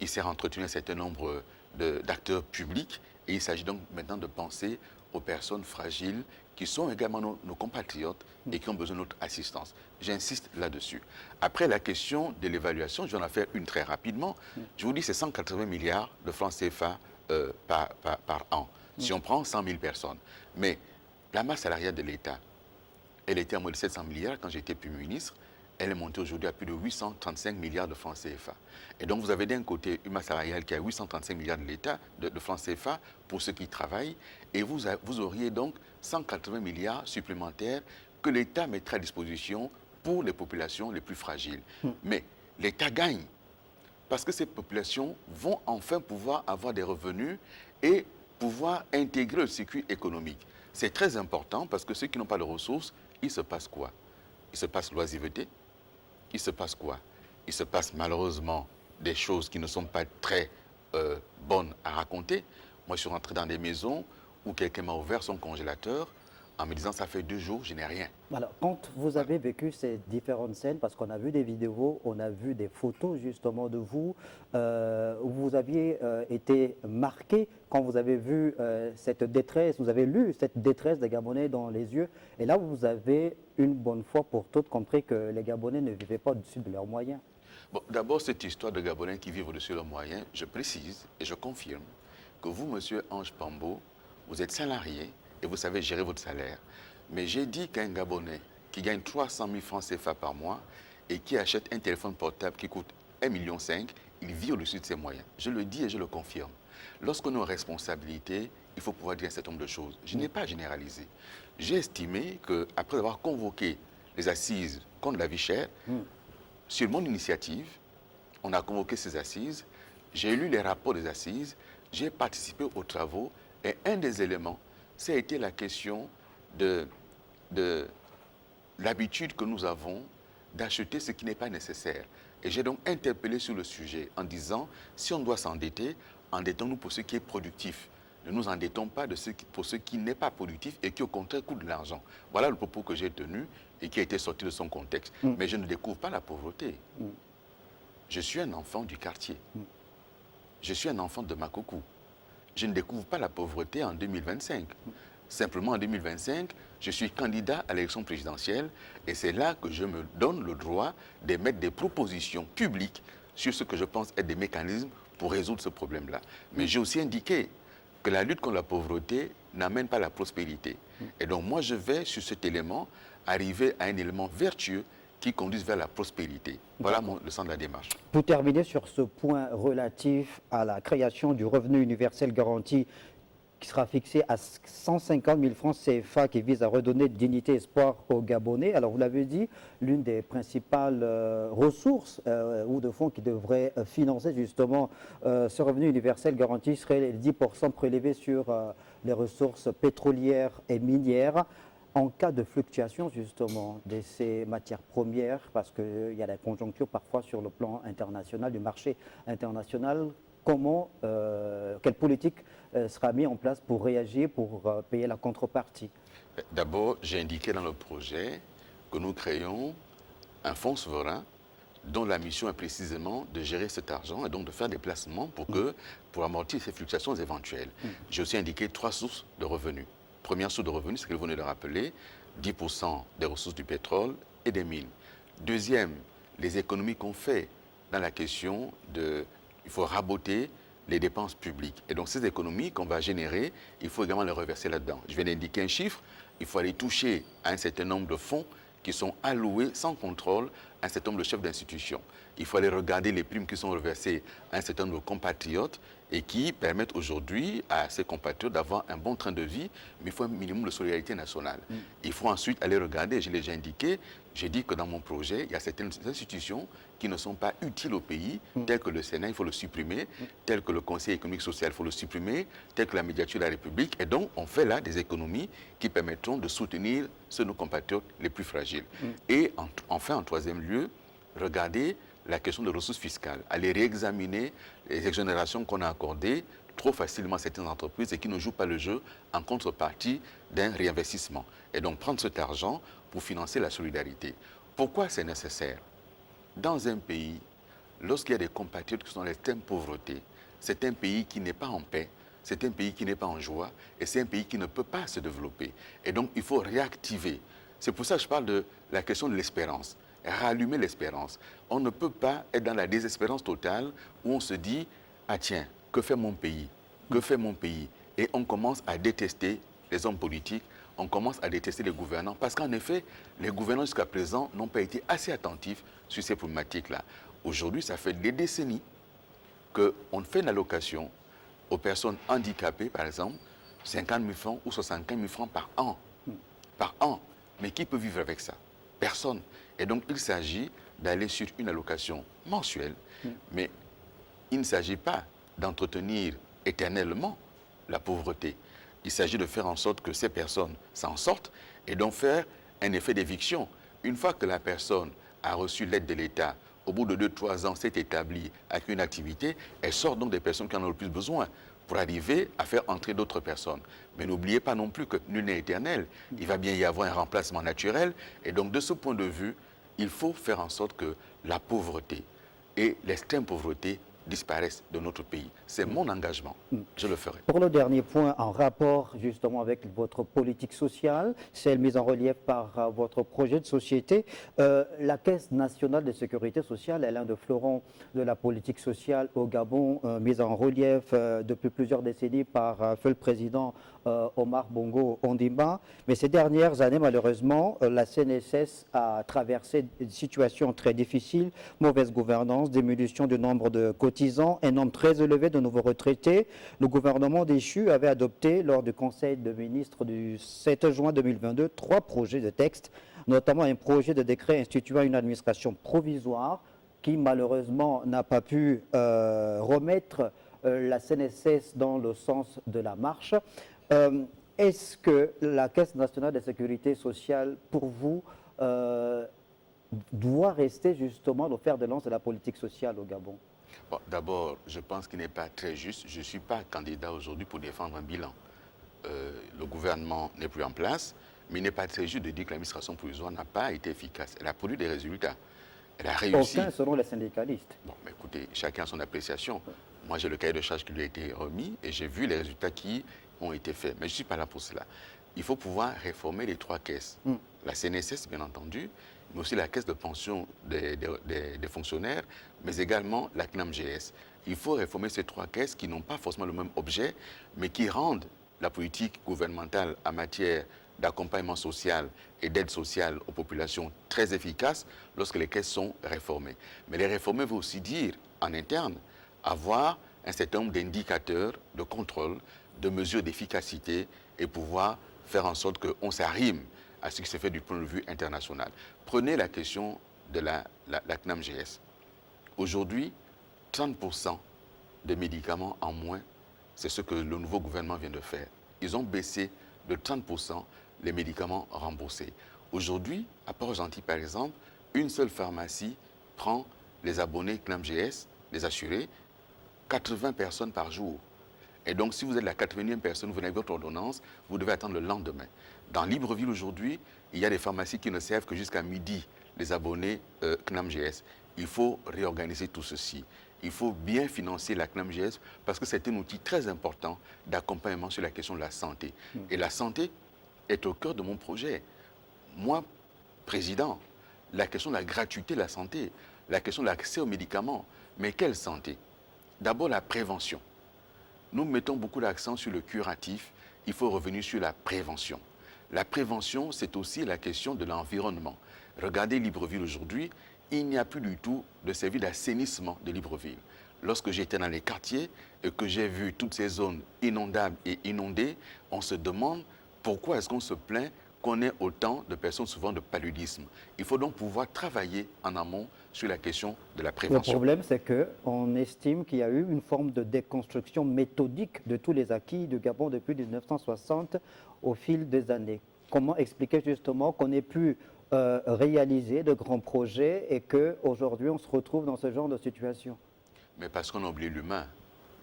il sert à entretenir un certain nombre d'acteurs publics et il s'agit donc maintenant de penser aux personnes fragiles qui sont également nos compatriotes et qui ont besoin de notre assistance. J'insiste là-dessus. Après la question de l'évaluation, je vais en faire une très rapidement. Je vous dis, c'est 180 milliards de francs CFA par an, si on prend 100 000 personnes. Mais la masse salariale de l'État, elle était à moins de 700 milliards quand j'étais Premier ministre. Elle est montée aujourd'hui à plus de 835 milliards de francs CFA. Et donc, vous avez d'un côté une masse salariale qui a 835 milliards de l'État, de francs CFA, pour ceux qui travaillent, et vous auriez donc 180 milliards supplémentaires que l'État mettrait à disposition pour les populations les plus fragiles. Mais l'État gagne, parce que ces populations vont enfin pouvoir avoir des revenus et pouvoir intégrer le circuit économique. C'est très important, parce que ceux qui n'ont pas de ressources, il se passe quoi? Il se passe l'oisiveté. Il se passe quoi? Il se passe malheureusement des choses qui ne sont pas très bonnes à raconter. Moi, je suis rentré dans des maisons où quelqu'un m'a ouvert son congélateur en me disant « ça fait 2 jours, je n'ai rien ». Alors, quand vous avez vécu ces différentes scènes, parce qu'on a vu des vidéos, on a vu des photos justement de vous, où vous aviez été marqué quand vous avez vu cette détresse, vous avez lu cette détresse des Gabonais dans les yeux, et là vous avez une bonne fois pour toutes compris que les Gabonais ne vivaient pas au-dessus de leurs moyens. Bon, d'abord, cette histoire de Gabonais qui vivent au-dessus de leurs moyens, je précise et je confirme que vous, monsieur Ange Pambo, vous êtes salarié et vous savez gérer votre salaire. Mais j'ai dit qu'un Gabonais qui gagne 300 000 francs CFA par mois et qui achète un téléphone portable qui coûte 1,5 million, il vit au-dessus de ses moyens. Je le dis et je le confirme. Lorsqu'on est en responsabilité, il faut pouvoir dire un certain nombre de choses. Je n'ai pas généralisé. J'ai estimé qu'après avoir convoqué les assises contre la vie chère, sur mon initiative, on a convoqué ces assises, j'ai lu les rapports des assises, j'ai participé aux travaux et un des éléments, ça a été la question de l'habitude que nous avons d'acheter ce qui n'est pas nécessaire. Et j'ai donc interpellé sur le sujet en disant, si on doit s'endetter, endettons-nous pour ce qui est productif. Ne nous endettons pas pour ce qui n'est pas productif et qui au contraire coûte de l'argent. Voilà le propos que j'ai tenu et qui a été sorti de son contexte. Mais je ne découvre pas la pauvreté. Je suis un enfant du quartier. Je suis un enfant de Makoko. Je ne découvre pas la pauvreté en 2025. Simplement, en 2025, je suis candidat à l'élection présidentielle et c'est là que je me donne le droit d'émettre des propositions publiques sur ce que je pense être des mécanismes pour résoudre ce problème-là. Mais j'ai aussi indiqué que la lutte contre la pauvreté n'amène pas la prospérité. Et donc, moi, je vais, sur cet élément, arriver à un élément vertueux qui conduise vers la prospérité. Voilà le sens de la démarche. Pour terminer sur ce point relatif à la création du revenu universel garanti qui sera fixé à 150 000 francs CFA qui vise à redonner dignité et espoir aux Gabonais. Alors vous l'avez dit, l'une des principales ressources ou de fonds qui devraient financer justement ce revenu universel garanti serait les 10% prélevés sur les ressources pétrolières et minières. En cas de fluctuation justement de ces matières premières, parce qu'il y a la conjoncture parfois sur le plan international, du marché international, quelle politique sera mise en place pour réagir, pour payer la contrepartie? D'abord, j'ai indiqué dans le projet que nous créons un fonds souverain dont la mission est précisément de gérer cet argent et donc de faire des placements pour amortir ces fluctuations éventuelles. J'ai aussi indiqué 3 sources de revenus. première source de revenus, c'est que vous venez de rappeler, 10% des ressources du pétrole et des mines. Deuxième, les économies qu'on fait dans la question de... Il faut raboter les dépenses publiques. Et donc ces économies qu'on va générer, il faut également les reverser là-dedans. Je viens d'indiquer un chiffre, il faut aller toucher à un certain nombre de fonds qui sont alloués sans contrôle à un certain nombre de chefs d'institutions. Il faut aller regarder les primes qui sont reversées à un certain nombre de compatriotes et qui permettent aujourd'hui à ces compatriotes d'avoir un bon train de vie, mais il faut un minimum de solidarité nationale. Il faut ensuite aller regarder, je l'ai déjà indiqué, j'ai dit que dans mon projet, il y a certaines institutions qui ne sont pas utiles au pays, telles que le Sénat, il faut le supprimer, telles que le Conseil économique social, il faut le supprimer, telles que la médiature de la République. Et donc, on fait là des économies qui permettront de soutenir ceux de nos compatriotes les plus fragiles. Et enfin, en troisième lieu, regardez la question de ressources fiscales, aller réexaminer les exonérations qu'on a accordées trop facilement à certaines entreprises et qui ne jouent pas le jeu en contrepartie d'un réinvestissement. Et donc prendre cet argent pour financer la solidarité. Pourquoi c'est nécessaire? Dans un pays, lorsqu'il y a des compatriotes qui sont dans l'extrême pauvreté, c'est un pays qui n'est pas en paix, c'est un pays qui n'est pas en joie et c'est un pays qui ne peut pas se développer. Et donc il faut réactiver. C'est pour ça que je parle de la question de l'espérance. Rallumer l'espérance. On ne peut pas être dans la désespérance totale où on se dit « Ah tiens, que fait mon pays? Que fait mon pays ?» Et on commence à détester les hommes politiques, on commence à détester les gouvernants parce qu'en effet, les gouvernants jusqu'à présent n'ont pas été assez attentifs sur ces problématiques-là. Aujourd'hui, ça fait des décennies qu'on fait une allocation aux personnes handicapées, par exemple, 50 000 francs ou 75 000 francs par an. Par an. Mais qui peut vivre avec ça? Personne. Et donc, il s'agit d'aller sur une allocation mensuelle, mais il ne s'agit pas d'entretenir éternellement la pauvreté. Il s'agit de faire en sorte que ces personnes s'en sortent et donc faire un effet d'éviction. Une fois que la personne a reçu l'aide de l'État, au bout de 2-3 ans, s'est établie avec une activité, elle sort donc des personnes qui en ont le plus besoin pour arriver à faire entrer d'autres personnes. Mais n'oubliez pas non plus que nul n'est éternel. Il va bien y avoir un remplacement naturel. Et donc, de ce point de vue, il faut faire en sorte que la pauvreté et l'extrême pauvreté disparaissent de notre pays. C'est mon engagement. Je le ferai. Pour le dernier point, en rapport justement avec votre politique sociale, celle mise en relief par votre projet de société, la Caisse nationale de sécurité sociale est l'un des fleurons de la politique sociale au Gabon, mise en relief depuis plusieurs décennies par feu le président Omar Bongo Ondimba. Mais ces dernières années, malheureusement, la CNSS a traversé une situation très difficile, mauvaise gouvernance, diminution du nombre de cotisants, un nombre très élevé de nouveaux retraités. Le gouvernement déchu avait adopté lors du Conseil de ministres du 7 juin 2022 3 projets de texte, notamment un projet de décret instituant une administration provisoire qui malheureusement n'a pas pu remettre la CNSS dans le sens de la marche. Est-ce que la Caisse nationale de sécurité sociale, pour vous, doit rester justement le fer de lance de la politique sociale au Gabon? Bon, d'abord, je pense qu'il n'est pas très juste. Je ne suis pas candidat aujourd'hui pour défendre un bilan. Le gouvernement n'est plus en place, mais il n'est pas très juste de dire que l'administration provisoire n'a pas été efficace. Elle a produit des résultats. Elle a réussi. Aucun selon les syndicalistes. Bon, mais écoutez, chacun a son appréciation. Moi, j'ai le cahier de charges qui lui a été remis et j'ai vu les résultats qui ont été faits. Mais je ne suis pas là pour cela. Il faut pouvoir réformer les 3 caisses. La CNSS, bien entendu, mais aussi la caisse de pension des fonctionnaires, mais également la CNAMGS. Il faut réformer ces 3 caisses qui n'ont pas forcément le même objet, mais qui rendent la politique gouvernementale en matière d'accompagnement social et d'aide sociale aux populations très efficace lorsque les caisses sont réformées. Mais les réformer veut aussi dire, en interne, avoir un certain nombre d'indicateurs de contrôle, de mesures d'efficacité et pouvoir faire en sorte qu'on s'arrime à ce qui se fait du point de vue international. Prenez la question de la CNAMGS. Aujourd'hui, 30% de médicaments en moins, c'est ce que le nouveau gouvernement vient de faire. Ils ont baissé de 30% les médicaments remboursés. Aujourd'hui, à Port-Gentil, par exemple, une seule pharmacie prend les abonnés CNAMGS, les assurés, 80 personnes par jour. Et donc, si vous êtes la 80e personne, vous avez votre ordonnance, vous devez attendre le lendemain. Dans Libreville, aujourd'hui, il y a des pharmacies qui ne servent que jusqu'à midi, les abonnés CNAMGS. Il faut réorganiser tout ceci. il faut bien financer la CNAMGS parce que c'est un outil très important d'accompagnement sur la question de la santé. Et la santé est au cœur de mon projet. Moi, président, la question de la gratuité de la santé, la question de l'accès aux médicaments. Mais quelle santé? D'abord, la prévention. Nous mettons beaucoup d'accent sur le curatif. Il faut revenir sur la prévention. La prévention, c'est aussi la question de l'environnement. Regardez Libreville aujourd'hui, il n'y a plus du tout de service d'assainissement de Libreville. Lorsque j'étais dans les quartiers et que j'ai vu toutes ces zones inondables et inondées, on se demande pourquoi est-ce qu'on se plaint qu'on ait autant de personnes souvent de paludisme. Il faut donc pouvoir travailler en amont sur la question de la Le prévention. problème, c'est qu'on estime qu'il y a eu une forme de déconstruction méthodique de tous les acquis du Gabon depuis 1960 au fil des années. Comment expliquer justement qu'on ait pu réaliser de grands projets et qu'aujourd'hui on se retrouve dans ce genre de situation? Mais parce qu'on a oublié l'humain.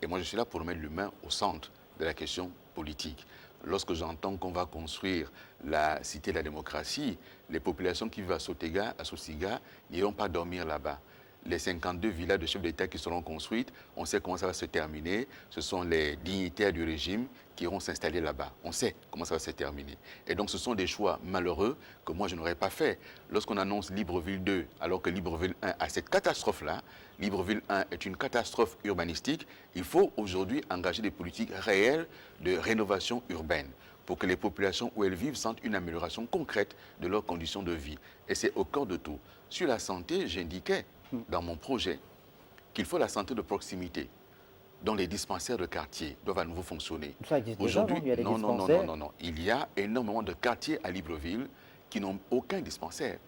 Et moi, je suis là pour mettre l'humain au centre de la question politique. Lorsque j'entends qu'on va construire la cité de la démocratie, les populations qui vivent à Sotega, à Sosiga, n'iront pas dormir là-bas. Les 52 villas de chefs d'État qui seront construites, on sait comment ça va se terminer. Ce sont les dignitaires du régime qui iront s'installer là-bas. On sait comment ça va se terminer. Et donc, ce sont des choix malheureux que moi, je n'aurais pas fait. Lorsqu'on annonce Libreville 2, alors que Libreville 1 a cette catastrophe-là, Libreville 1 est une catastrophe urbanistique, il faut aujourd'hui engager des politiques réelles de rénovation urbaine pour que les populations où elles vivent sentent une amélioration concrète de leurs conditions de vie. Et c'est au cœur de tout. Sur la santé, j'indiquais dans mon projet qu'il faut la santé de proximité, dont les dispensaires de quartier doivent à nouveau fonctionner. Ça existe déjà, Aujourd'hui, non? Il y a des non, dispensaires. non. Il y a énormément de quartiers à Libreville qui n'ont aucun dispensaire.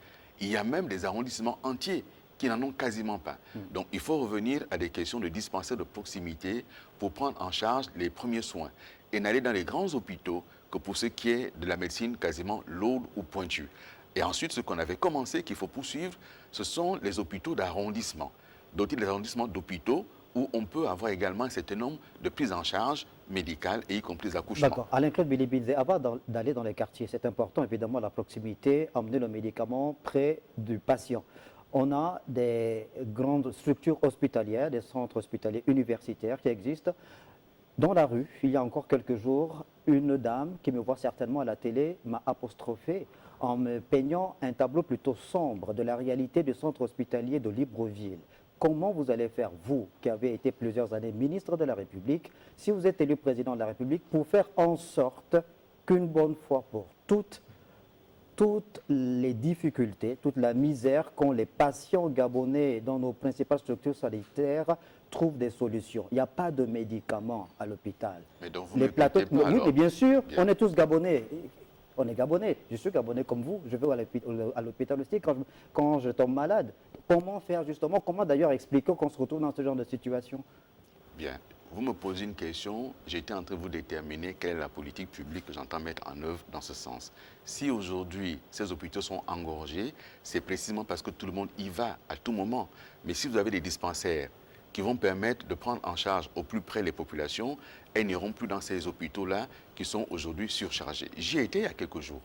Il y a même des arrondissements entiers qui n'en ont quasiment pas. Donc, il faut revenir à des questions de dispensaires de proximité pour prendre en charge les premiers soins et n'aller dans les grands hôpitaux que pour ce qui est de la médecine quasiment lourde ou pointue. Et ensuite, ce qu'on avait commencé, qu'il faut poursuivre, ce sont les hôpitaux d'arrondissement, dotés des arrondissements d'hôpitaux où on peut avoir également un certain nombre de prises en charge médicales et y compris les accouchements. D'accord. Alain-Claude Bilibidze, avant d'aller dans les quartiers, c'est important évidemment la proximité, emmener le médicament près du patient. On a des grandes structures hospitalières, des centres hospitaliers universitaires qui existent. Dans la rue, il y a encore quelques jours, une dame qui me voit certainement à la télé m'a apostrophé en me peignant un tableau plutôt sombre de la réalité du centre hospitalier de Libreville. Comment vous allez faire, vous, qui avez été plusieurs années ministre de la République, si vous êtes élu président de la République, pour faire en sorte qu'une bonne fois pour toutes les difficultés, toute la misère qu'ont les patients gabonais dans nos principales structures sanitaires trouvent des solutions. Il n'y a pas de médicaments à l'hôpital. Mais donc vous Les plateaux, m'écoutez pas, oui, alors. mais bien sûr, Bien. on est tous gabonais. On est gabonais. Je suis gabonais comme vous. Je vais à l'hôpital aussi quand je tombe malade. Comment faire justement? Comment d'ailleurs expliquer qu'on se retrouve dans ce genre de situation? Bien. Vous me posez une question, j'étais en train de vous déterminer quelle est la politique publique que j'entends mettre en œuvre dans ce sens. Si aujourd'hui ces hôpitaux sont engorgés, c'est précisément parce que tout le monde y va à tout moment. Mais si vous avez des dispensaires qui vont permettre de prendre en charge au plus près les populations, elles n'iront plus dans ces hôpitaux-là qui sont aujourd'hui surchargés. J'y étais il y a quelques jours.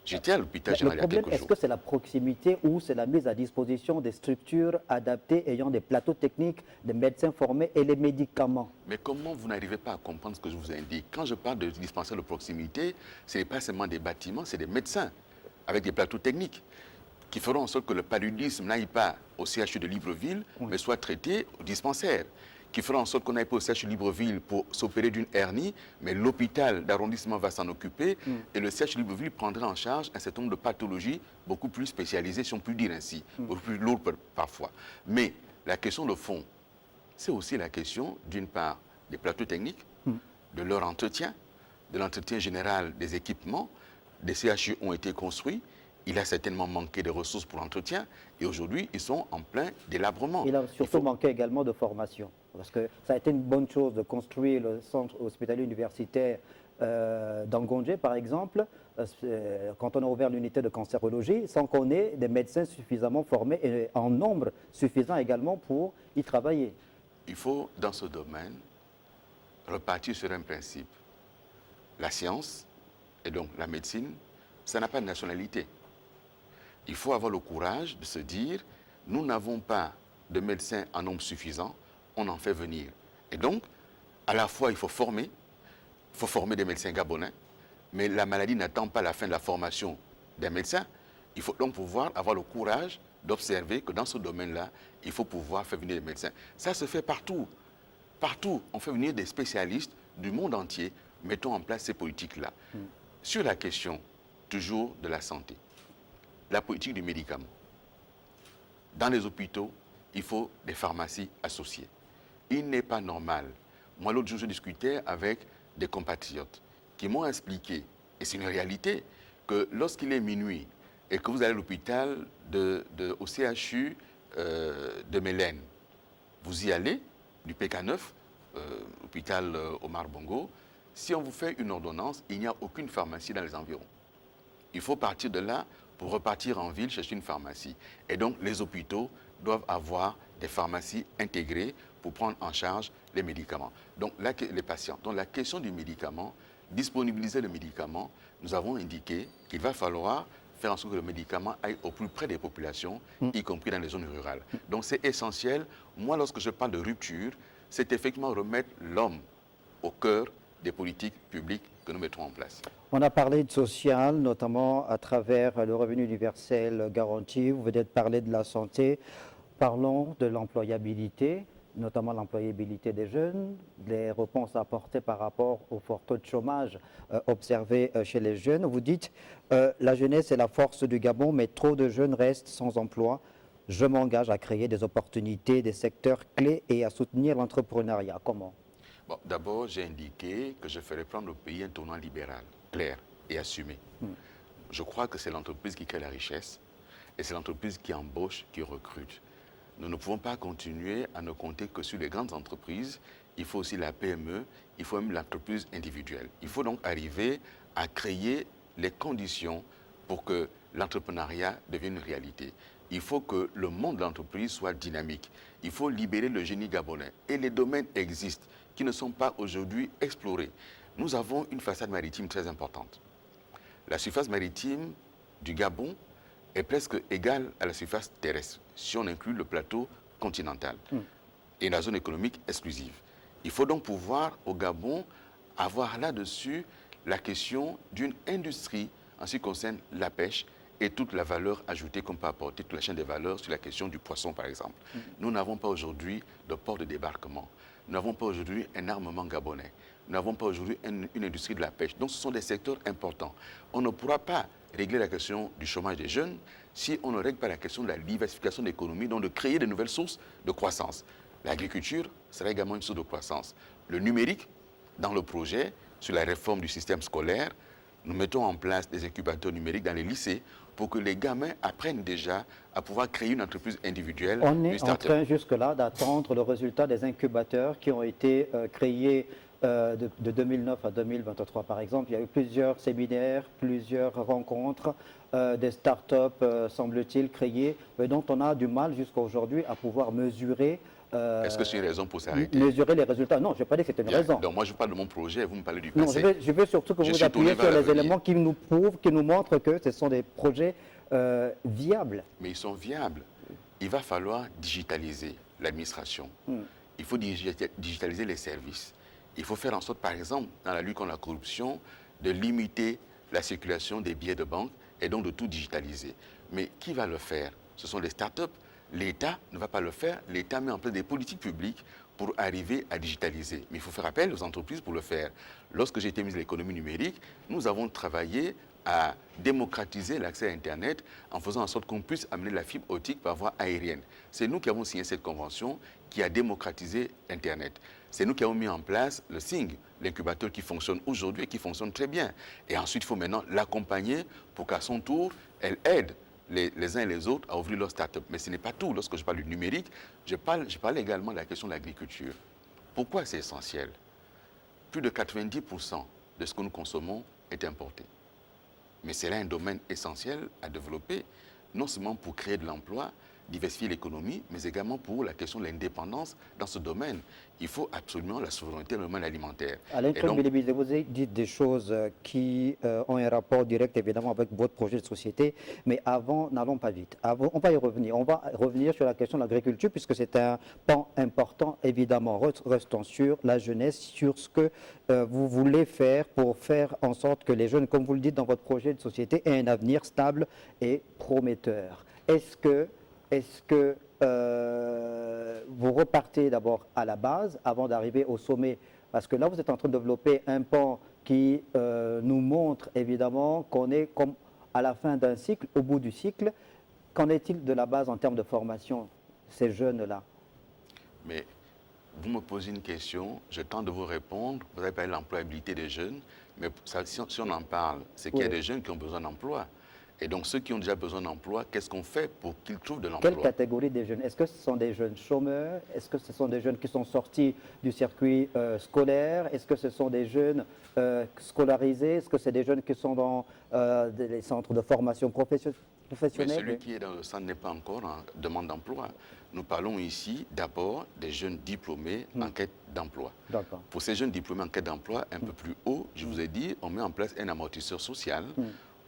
J'étais à l'hôpital Le général il y a problème, quelques est-ce jours. que c'est la proximité ou c'est la mise à disposition des structures adaptées ayant des plateaux techniques, des médecins formés et les médicaments? Mais comment vous n'arrivez pas à comprendre ce que je vous indique? Quand je parle de dispensaires de proximité, ce n'est pas seulement des bâtiments, c'est des médecins avec des plateaux techniques qui feront en sorte que le paludisme n'aille pas au CHU de Libreville, mais soit traité au dispensaire, qui feront en sorte qu'on n'aille pas au CHU de Libreville pour s'opérer d'une hernie, mais l'hôpital d'arrondissement va s'en occuper et le CHU de Libreville prendra en charge un certain nombre de pathologies beaucoup plus spécialisées, si on peut dire ainsi, beaucoup plus lourdes parfois. Mais la question de fond, c'est aussi la question, d'une part, des plateaux techniques, de leur entretien, de l'entretien général des équipements. Des CHU ont été construits, il a certainement manqué de ressources pour l'entretien, et aujourd'hui, ils sont en plein délabrement. Il a surtout manqué également de formation. Parce que ça a été une bonne chose de construire le centre hospitalier universitaire d'Angondje, par exemple, quand on a ouvert l'unité de cancérologie, sans qu'on ait des médecins suffisamment formés et en nombre suffisant également pour y travailler. Il faut, dans ce domaine, repartir sur un principe. La science, et donc la médecine, ça n'a pas de nationalité. Il faut avoir le courage de se dire, nous n'avons pas de médecins en nombre suffisant, on en fait venir. Et donc, à la fois, il faut former des médecins gabonais, mais la maladie n'attend pas la fin de la formation des médecins. Il faut donc pouvoir avoir le courage d'observer que dans ce domaine-là, il faut pouvoir faire venir des médecins. Ça se fait partout. Partout, on fait venir des spécialistes du monde entier. Mettons en place ces politiques-là. Sur la question, toujours de la santé, la politique du médicament. Dans les hôpitaux, il faut des pharmacies associées. Il n'est pas normal. Moi, l'autre jour, je discutais avec des compatriotes qui m'ont expliqué, et c'est une réalité, que lorsqu'il est minuit et que vous allez à l'hôpital au CHU de Mélène, vous y allez, du PK9, hôpital Omar Bongo, si on vous fait une ordonnance, il n'y a aucune pharmacie dans les environs. Il faut partir de là pour repartir en ville chercher une pharmacie. Et donc, les hôpitaux doivent avoir des pharmacies intégrées pour prendre en charge les médicaments. Donc, les patients. Donc, la question du médicament, disponibiliser le médicament, nous avons indiqué qu'il va falloir faire en sorte que le médicament aille au plus près des populations, y compris dans les zones rurales. Donc, c'est essentiel. Moi, lorsque je parle de rupture, c'est effectivement remettre l'homme au cœur des politiques publiques que nous mettrons en place. On a parlé de social, notamment à travers le revenu universel garanti. Vous venez de parler de la santé. Parlons de l'employabilité, notamment l'employabilité des jeunes, les réponses apportées par rapport au fort taux de chômage observé chez les jeunes. Vous dites la jeunesse est la force du Gabon, mais trop de jeunes restent sans emploi. Je m'engage à créer des opportunités, des secteurs clés et à soutenir l'entrepreneuriat. Comment? Bon, d'abord, j'ai indiqué que je ferais prendre au pays un tournant libéral, clair et assumé. Je crois que c'est l'entreprise qui crée la richesse et c'est l'entreprise qui embauche, qui recrute. Nous ne pouvons pas continuer à ne compter que sur les grandes entreprises. Il faut aussi la PME, il faut même l'entreprise individuelle. Il faut donc arriver à créer les conditions pour que l'entrepreneuriat devienne une réalité. Il faut que le monde de l'entreprise soit dynamique. Il faut libérer le génie gabonais. Et les domaines existent qui ne sont pas aujourd'hui explorés. Nous avons une façade maritime très importante. La surface maritime du Gabon est presque égale à la surface terrestre, si on inclut le plateau continental et la zone économique exclusive. Il faut donc pouvoir, au Gabon, avoir là-dessus la question d'une industrie en ce qui concerne la pêche et toute la valeur ajoutée qu'on peut apporter, toute la chaîne des valeurs sur la question du poisson, par exemple. Nous n'avons pas aujourd'hui de port de débarquement. Nous n'avons pas aujourd'hui un armement gabonais. Nous n'avons pas aujourd'hui une industrie de la pêche. Donc, ce sont des secteurs importants. On ne pourra pas régler la question du chômage des jeunes si on ne règle pas la question de la diversification de l'économie, donc de créer de nouvelles sources de croissance. L'agriculture sera également une source de croissance. Le numérique, dans le projet, sur la réforme du système scolaire, nous mettons en place des incubateurs numériques dans les lycées pour que les gamins apprennent déjà à pouvoir créer une entreprise individuelle. On est en train jusque-là d'attendre le résultat des incubateurs qui ont été créés de 2009 à 2023, par exemple. Il y a eu plusieurs séminaires, plusieurs rencontres, des start-up, semble-t-il, créées, dont on a du mal jusqu'à aujourd'hui à pouvoir mesurer. Est-ce que c'est une raison pour s'arrêter? Mesurer les résultats. Non, je n'ai pas dit que c'était une raison. Donc moi, je parle de mon projet, vous me parlez du Non, passé. je veux surtout que vous vous appuyez sur les éléments qui nous prouvent, qui nous montrent que ce sont des projets viables. Mais ils sont viables. Il va falloir digitaliser l'administration. Il faut digitaliser les services. Il faut faire en sorte, par exemple, dans la lutte contre la corruption, de limiter la circulation des billets de banque et donc de tout digitaliser. Mais qui va le faire? Ce sont les start-up. L'État ne va pas le faire. L'État met en place des politiques publiques pour arriver à digitaliser. Mais il faut faire appel aux entreprises pour le faire. Lorsque j'ai été ministre de l'économie numérique, nous avons travaillé à démocratiser l'accès à Internet en faisant en sorte qu'on puisse amener la fibre optique par voie aérienne. C'est nous qui avons signé cette convention qui a démocratisé Internet. C'est nous qui avons mis en place le SING, l'incubateur qui fonctionne aujourd'hui et qui fonctionne très bien. Et ensuite, il faut maintenant l'accompagner pour qu'à son tour, elle aide les uns et les autres à ouvrir leur start-up. Mais ce n'est pas tout. Lorsque je parle du numérique, je parle également de la question de l'agriculture. Pourquoi c'est essentiel? Plus de 90% de ce que nous consommons est importé. Mais c'est là un domaine essentiel à développer, non seulement pour créer de l'emploi, diversifier l'économie, mais également pour la question de l'indépendance dans ce domaine. Il faut absolument la souveraineté dans le domaine alimentaire. Alain Et Claude donc, Bilibili, vous avez dit des choses qui ont un rapport direct évidemment avec votre projet de société, mais avant, n'allons pas vite. On va y revenir. On va revenir sur la question de l'agriculture puisque c'est un pan important évidemment. Restons sur la jeunesse, sur ce que vous voulez faire pour faire en sorte que les jeunes, comme vous le dites dans votre projet de société, aient un avenir stable et prometteur. Est-ce que vous repartez d'abord à la base avant d'arriver au sommet? Parce que là, vous êtes en train de développer un pan qui nous montre évidemment qu'on est comme à la fin d'un cycle, au bout du cycle. Qu'en est-il de la base en termes de formation, ces jeunes-là? mais vous me posez une question, je tente de vous répondre. Vous avez parlé de l'employabilité des jeunes, mais si on en parle, c'est qu'il y a des jeunes qui ont besoin d'emploi. Et donc, ceux qui ont déjà besoin d'emploi, qu'est-ce qu'on fait pour qu'ils trouvent de l'emploi? Quelle catégorie des jeunes? Est-ce que ce sont des jeunes chômeurs? Est-ce que ce sont des jeunes qui sont sortis du circuit scolaire? Est-ce que ce sont des jeunes scolarisés? Est-ce que c'est des jeunes qui sont dans les centres de formation Mais professionnelle? celui qui est dans le centre n'est pas encore en demande d'emploi. Nous parlons ici d'abord des jeunes diplômés en quête d'emploi. D'accord. Pour ces jeunes diplômés en quête d'emploi, un peu plus haut, je vous ai dit, on met en place un amortisseur social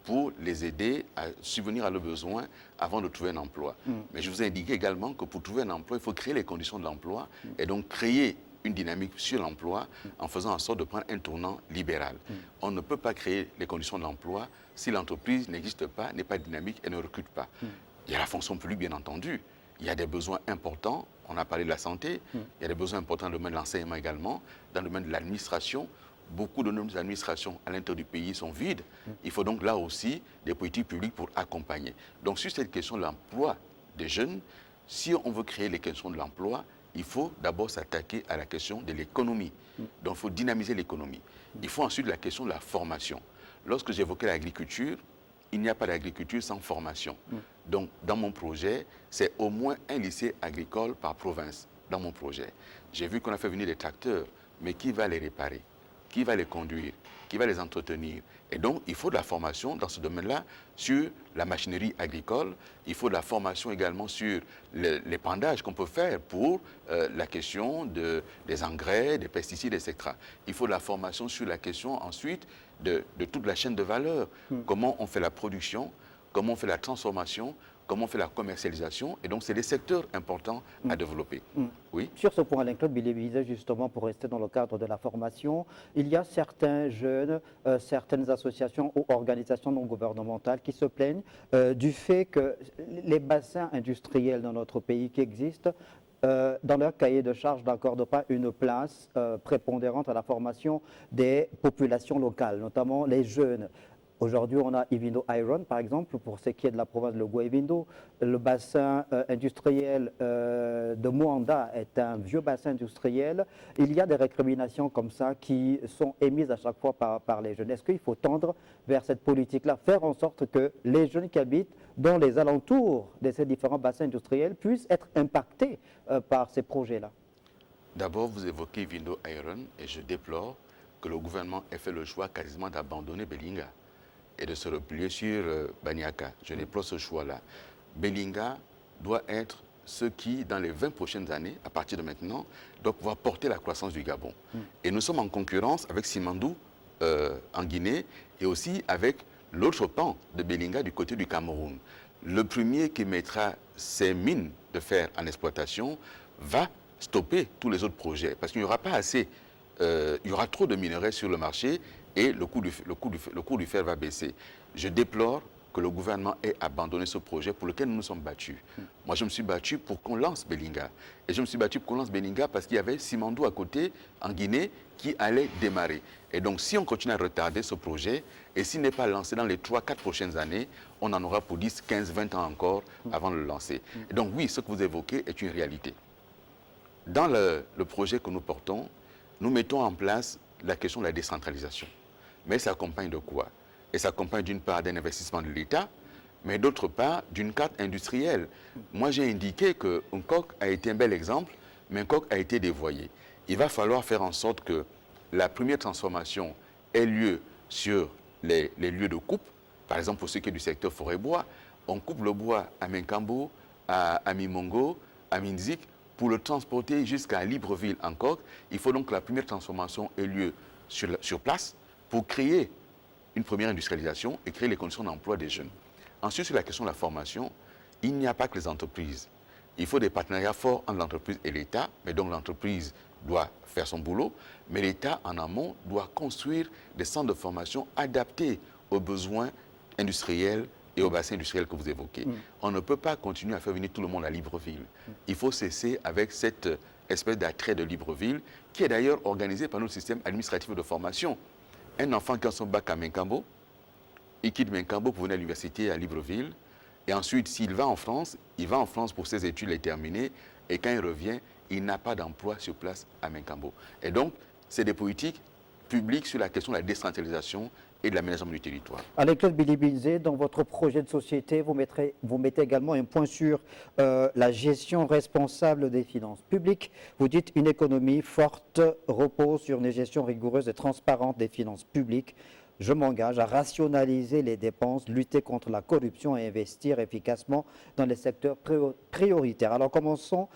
pour les aider à subvenir à leurs besoins avant de trouver un emploi. Mais je vous ai indiqué également que pour trouver un emploi, il faut créer les conditions de l'emploi et donc créer une dynamique sur l'emploi en faisant en sorte de prendre un tournant libéral. On ne peut pas créer les conditions de l'emploi si l'entreprise n'existe pas, n'est pas dynamique et ne recrute pas. Il y a la fonction publique, bien entendu. Il y a des besoins importants. On a parlé de la santé. Il y a des besoins importants dans le domaine de l'enseignement également, dans le domaine de l'administration. Beaucoup de nos administrations à l'intérieur du pays sont vides. Il faut donc là aussi des politiques publiques pour accompagner. Donc sur cette question de l'emploi des jeunes, si on veut créer les questions de l'emploi, il faut d'abord s'attaquer à la question de l'économie. Donc il faut dynamiser l'économie. Il faut ensuite la question de la formation. Lorsque j'évoquais l'agriculture, il n'y a pas d'agriculture sans formation. Donc, dans mon projet, c'est au moins un lycée agricole par province. Dans mon projet, j'ai vu qu'on a fait venir des tracteurs, mais qui va les réparer? Qui va les conduire? Qui va les entretenir? Et donc, il faut de la formation dans ce domaine-là sur la machinerie agricole. Il faut de la formation également sur l'épandage qu'on peut faire pour la question des engrais, des pesticides, etc. Il faut de la formation sur la question ensuite de toute la chaîne de valeur. Comment on fait la production, comment on fait la transformation, comment on fait la commercialisation. Et donc, c'est des secteurs importants à développer. Oui. Sur ce point, Alain Claude Bilibili, justement, pour rester dans le cadre de la formation, il y a certains jeunes, certaines associations ou organisations non gouvernementales qui se plaignent du fait que les bassins industriels dans notre pays qui existent, dans leur cahier de charge, n'accordent pas une place prépondérante à la formation des populations locales, notamment les jeunes. Aujourd'hui, on a Ivindo Iron, par exemple, pour ce qui est de la province de Logua-Ivindo. Le bassin industriel de Moanda est un vieux bassin industriel. Il y a des récriminations comme ça qui sont émises à chaque fois par les jeunes. Est-ce qu'il faut tendre vers cette politique-là, faire en sorte que les jeunes qui habitent dans les alentours de ces différents bassins industriels puissent être impactés par ces projets-là? D'abord, vous évoquez Ivindo Iron et je déplore que le gouvernement ait fait le choix quasiment d'abandonner Belinga et de se replier sur Baniaka. Je déplore ce choix-là. Belinga doit être ce qui, dans les 20 prochaines années, à partir de maintenant, doit pouvoir porter la croissance du Gabon. Et nous sommes en concurrence avec Simandou en Guinée et aussi avec l'autre pan de Belinga du côté du Cameroun. Le premier qui mettra ses mines de fer en exploitation va stopper tous les autres projets parce qu'il n'y aura pas assez, il y aura trop de minerais sur le marché et le coût du fer va baisser. Je déplore que le gouvernement ait abandonné ce projet pour lequel nous nous sommes battus. Moi, je me suis battu pour qu'on lance Belinga. Et je me suis battu pour qu'on lance Belinga parce qu'il y avait Simandou à côté, en Guinée, qui allait démarrer. Et donc, si on continue à retarder ce projet, et s'il n'est pas lancé dans les 3-4 prochaines années, on en aura pour 10, 15, 20 ans encore avant de le lancer. Et donc, oui, ce que vous évoquez est une réalité. Dans le projet que nous portons, nous mettons en place la question de la décentralisation. Mais ça s'accompagne de quoi? Et ça s'accompagne d'une part d'un investissement de l'État, mais d'autre part d'une carte industrielle. Moi, j'ai indiqué que Nkok a été un bel exemple, mais Nkok a été dévoyé. Il va falloir faire en sorte que la première transformation ait lieu sur les lieux de coupe. Par exemple, pour ce qui est du secteur forêt-bois, on coupe le bois à Menkambo, à Mimongo, à Minzik, pour le transporter jusqu'à Libreville encore. Il faut donc que la première transformation ait lieu sur place pour créer une première industrialisation et créer les conditions d'emploi des jeunes. Ensuite, sur la question de la formation, il n'y a pas que les entreprises. Il faut des partenariats forts entre l'entreprise et l'État, mais donc l'entreprise doit faire son boulot, mais l'État, en amont, doit construire des centres de formation adaptés aux besoins industriels et aux bassins industriels que vous évoquez. On ne peut pas continuer à faire venir tout le monde à Libreville. Il faut cesser avec cette espèce d'attrait de Libreville, qui est d'ailleurs organisé par notre système administratif de formation. Un enfant qui a son bac à Menkambo, il quitte Menkambo pour venir à l'université à Libreville, et ensuite, s'il va en France, il va en France pour ses études les terminer, et quand il revient, il n'a pas d'emploi sur place à Menkambo. Et donc, c'est des politiques publiques sur la question de la décentralisation et de l'aménagement du territoire. Alain-Claude Bilibinzé, dans votre projet de société, vous mettez également un point sur la gestion responsable des finances publiques. Vous dites une économie forte repose sur une gestion rigoureuse et transparente des finances publiques. Je m'engage à rationaliser les dépenses, lutter contre la corruption et investir efficacement dans les secteurs prioritaires. Alors commençons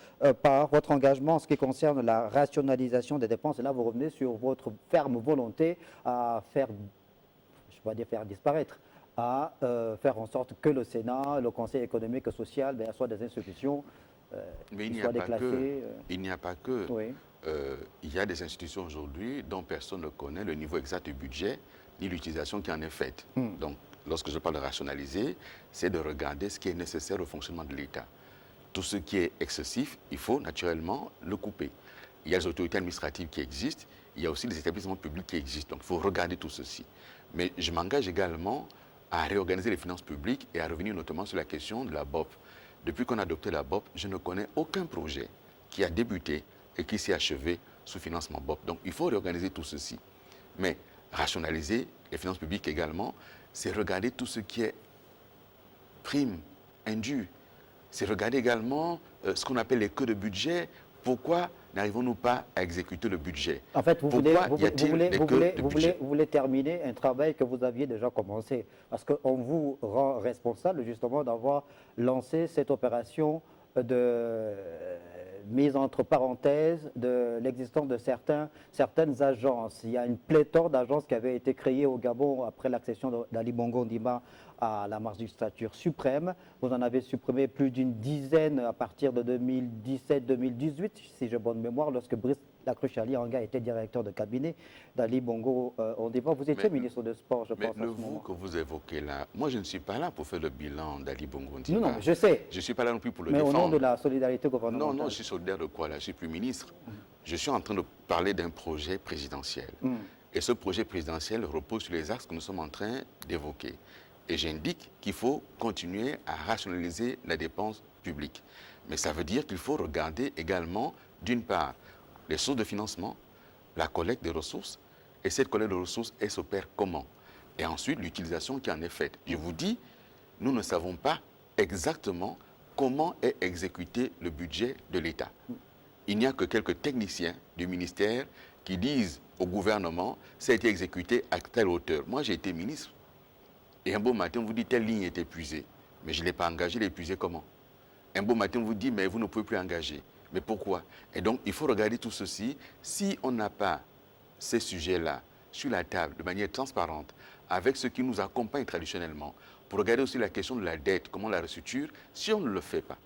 par votre engagement en ce qui concerne la rationalisation des dépenses. Et là, vous revenez sur votre ferme volonté à faire, je ne vais pas dire faire disparaître, à faire en sorte que le Sénat, le Conseil économique et social, soient des institutions Mais qui soient déclassées. il n'y a pas que. Oui. Il y a des institutions aujourd'hui dont personne ne connaît le niveau exact du budget ni l'utilisation qui en est faite. Donc, lorsque je parle de rationaliser, c'est de regarder ce qui est nécessaire au fonctionnement de l'État. Tout ce qui est excessif, il faut naturellement le couper. Il y a les autorités administratives qui existent, il y a aussi les établissements publics qui existent. Donc, il faut regarder tout ceci. Mais je m'engage également à réorganiser les finances publiques et à revenir notamment sur la question de la BOP. Depuis qu'on a adopté la BOP, je ne connais aucun projet qui a débuté et qui s'est achevé sous financement BOP. Donc, il faut réorganiser tout ceci. Mais rationaliser les finances publiques également, c'est regarder tout ce qui est prime, indu. C'est regarder également ce qu'on appelle les queues de budget. Pourquoi n'arrivons-nous pas à exécuter le budget? En fait, vous voulez terminer un travail que vous aviez déjà commencé. Parce qu'on vous rend responsable justement d'avoir lancé cette opération de mise entre parenthèses de l'existence de certaines agences. Il y a une pléthore d'agences qui avaient été créées au Gabon après l'accession d'Ali Bongo Ondimba à la magistrature suprême. Vous en avez supprimé plus d'une dizaine à partir de 2017-2018, si j'ai bonne mémoire, lorsque Brice Lacruche-Ali Anga était directeur de cabinet d'Ali Bongo Ondimba. Vous étiez ministre de Sport, je pense. Mais le vous que vous évoquez là, moi je ne suis pas là pour faire le bilan d'Ali Bongo Ondimba. Non, je sais. Je ne suis pas là non plus pour le défendre. Mais au nom de la solidarité gouvernementale. Non, je suis solidaire de quoi là? Je ne suis plus ministre. Je suis en train de parler d'un projet présidentiel. Et ce projet présidentiel repose sur les axes que nous sommes en train d'évoquer. Et j'indique qu'il faut continuer à rationaliser la dépense publique. Mais ça veut dire qu'il faut regarder également, d'une part, les sources de financement, la collecte des ressources, et cette collecte de ressources, elle s'opère comment? Et ensuite, l'utilisation qui en est faite. Je vous dis, nous ne savons pas exactement comment est exécuté le budget de l'État. Il n'y a que quelques techniciens du ministère qui disent au gouvernement, ça a été exécuté à telle hauteur. Moi, j'ai été ministre. Et un beau matin, on vous dit, telle ligne est épuisée. Mais je ne l'ai pas engagée, l'épuiser comment? Un beau matin, on vous dit, mais vous ne pouvez plus engager. Mais pourquoi? Et donc, il faut regarder tout ceci. Si on n'a pas ces sujets-là sur la table de manière transparente, avec ceux qui nous accompagnent traditionnellement, pour regarder aussi la question de la dette, comment on la restructure, si on ne le fait pas,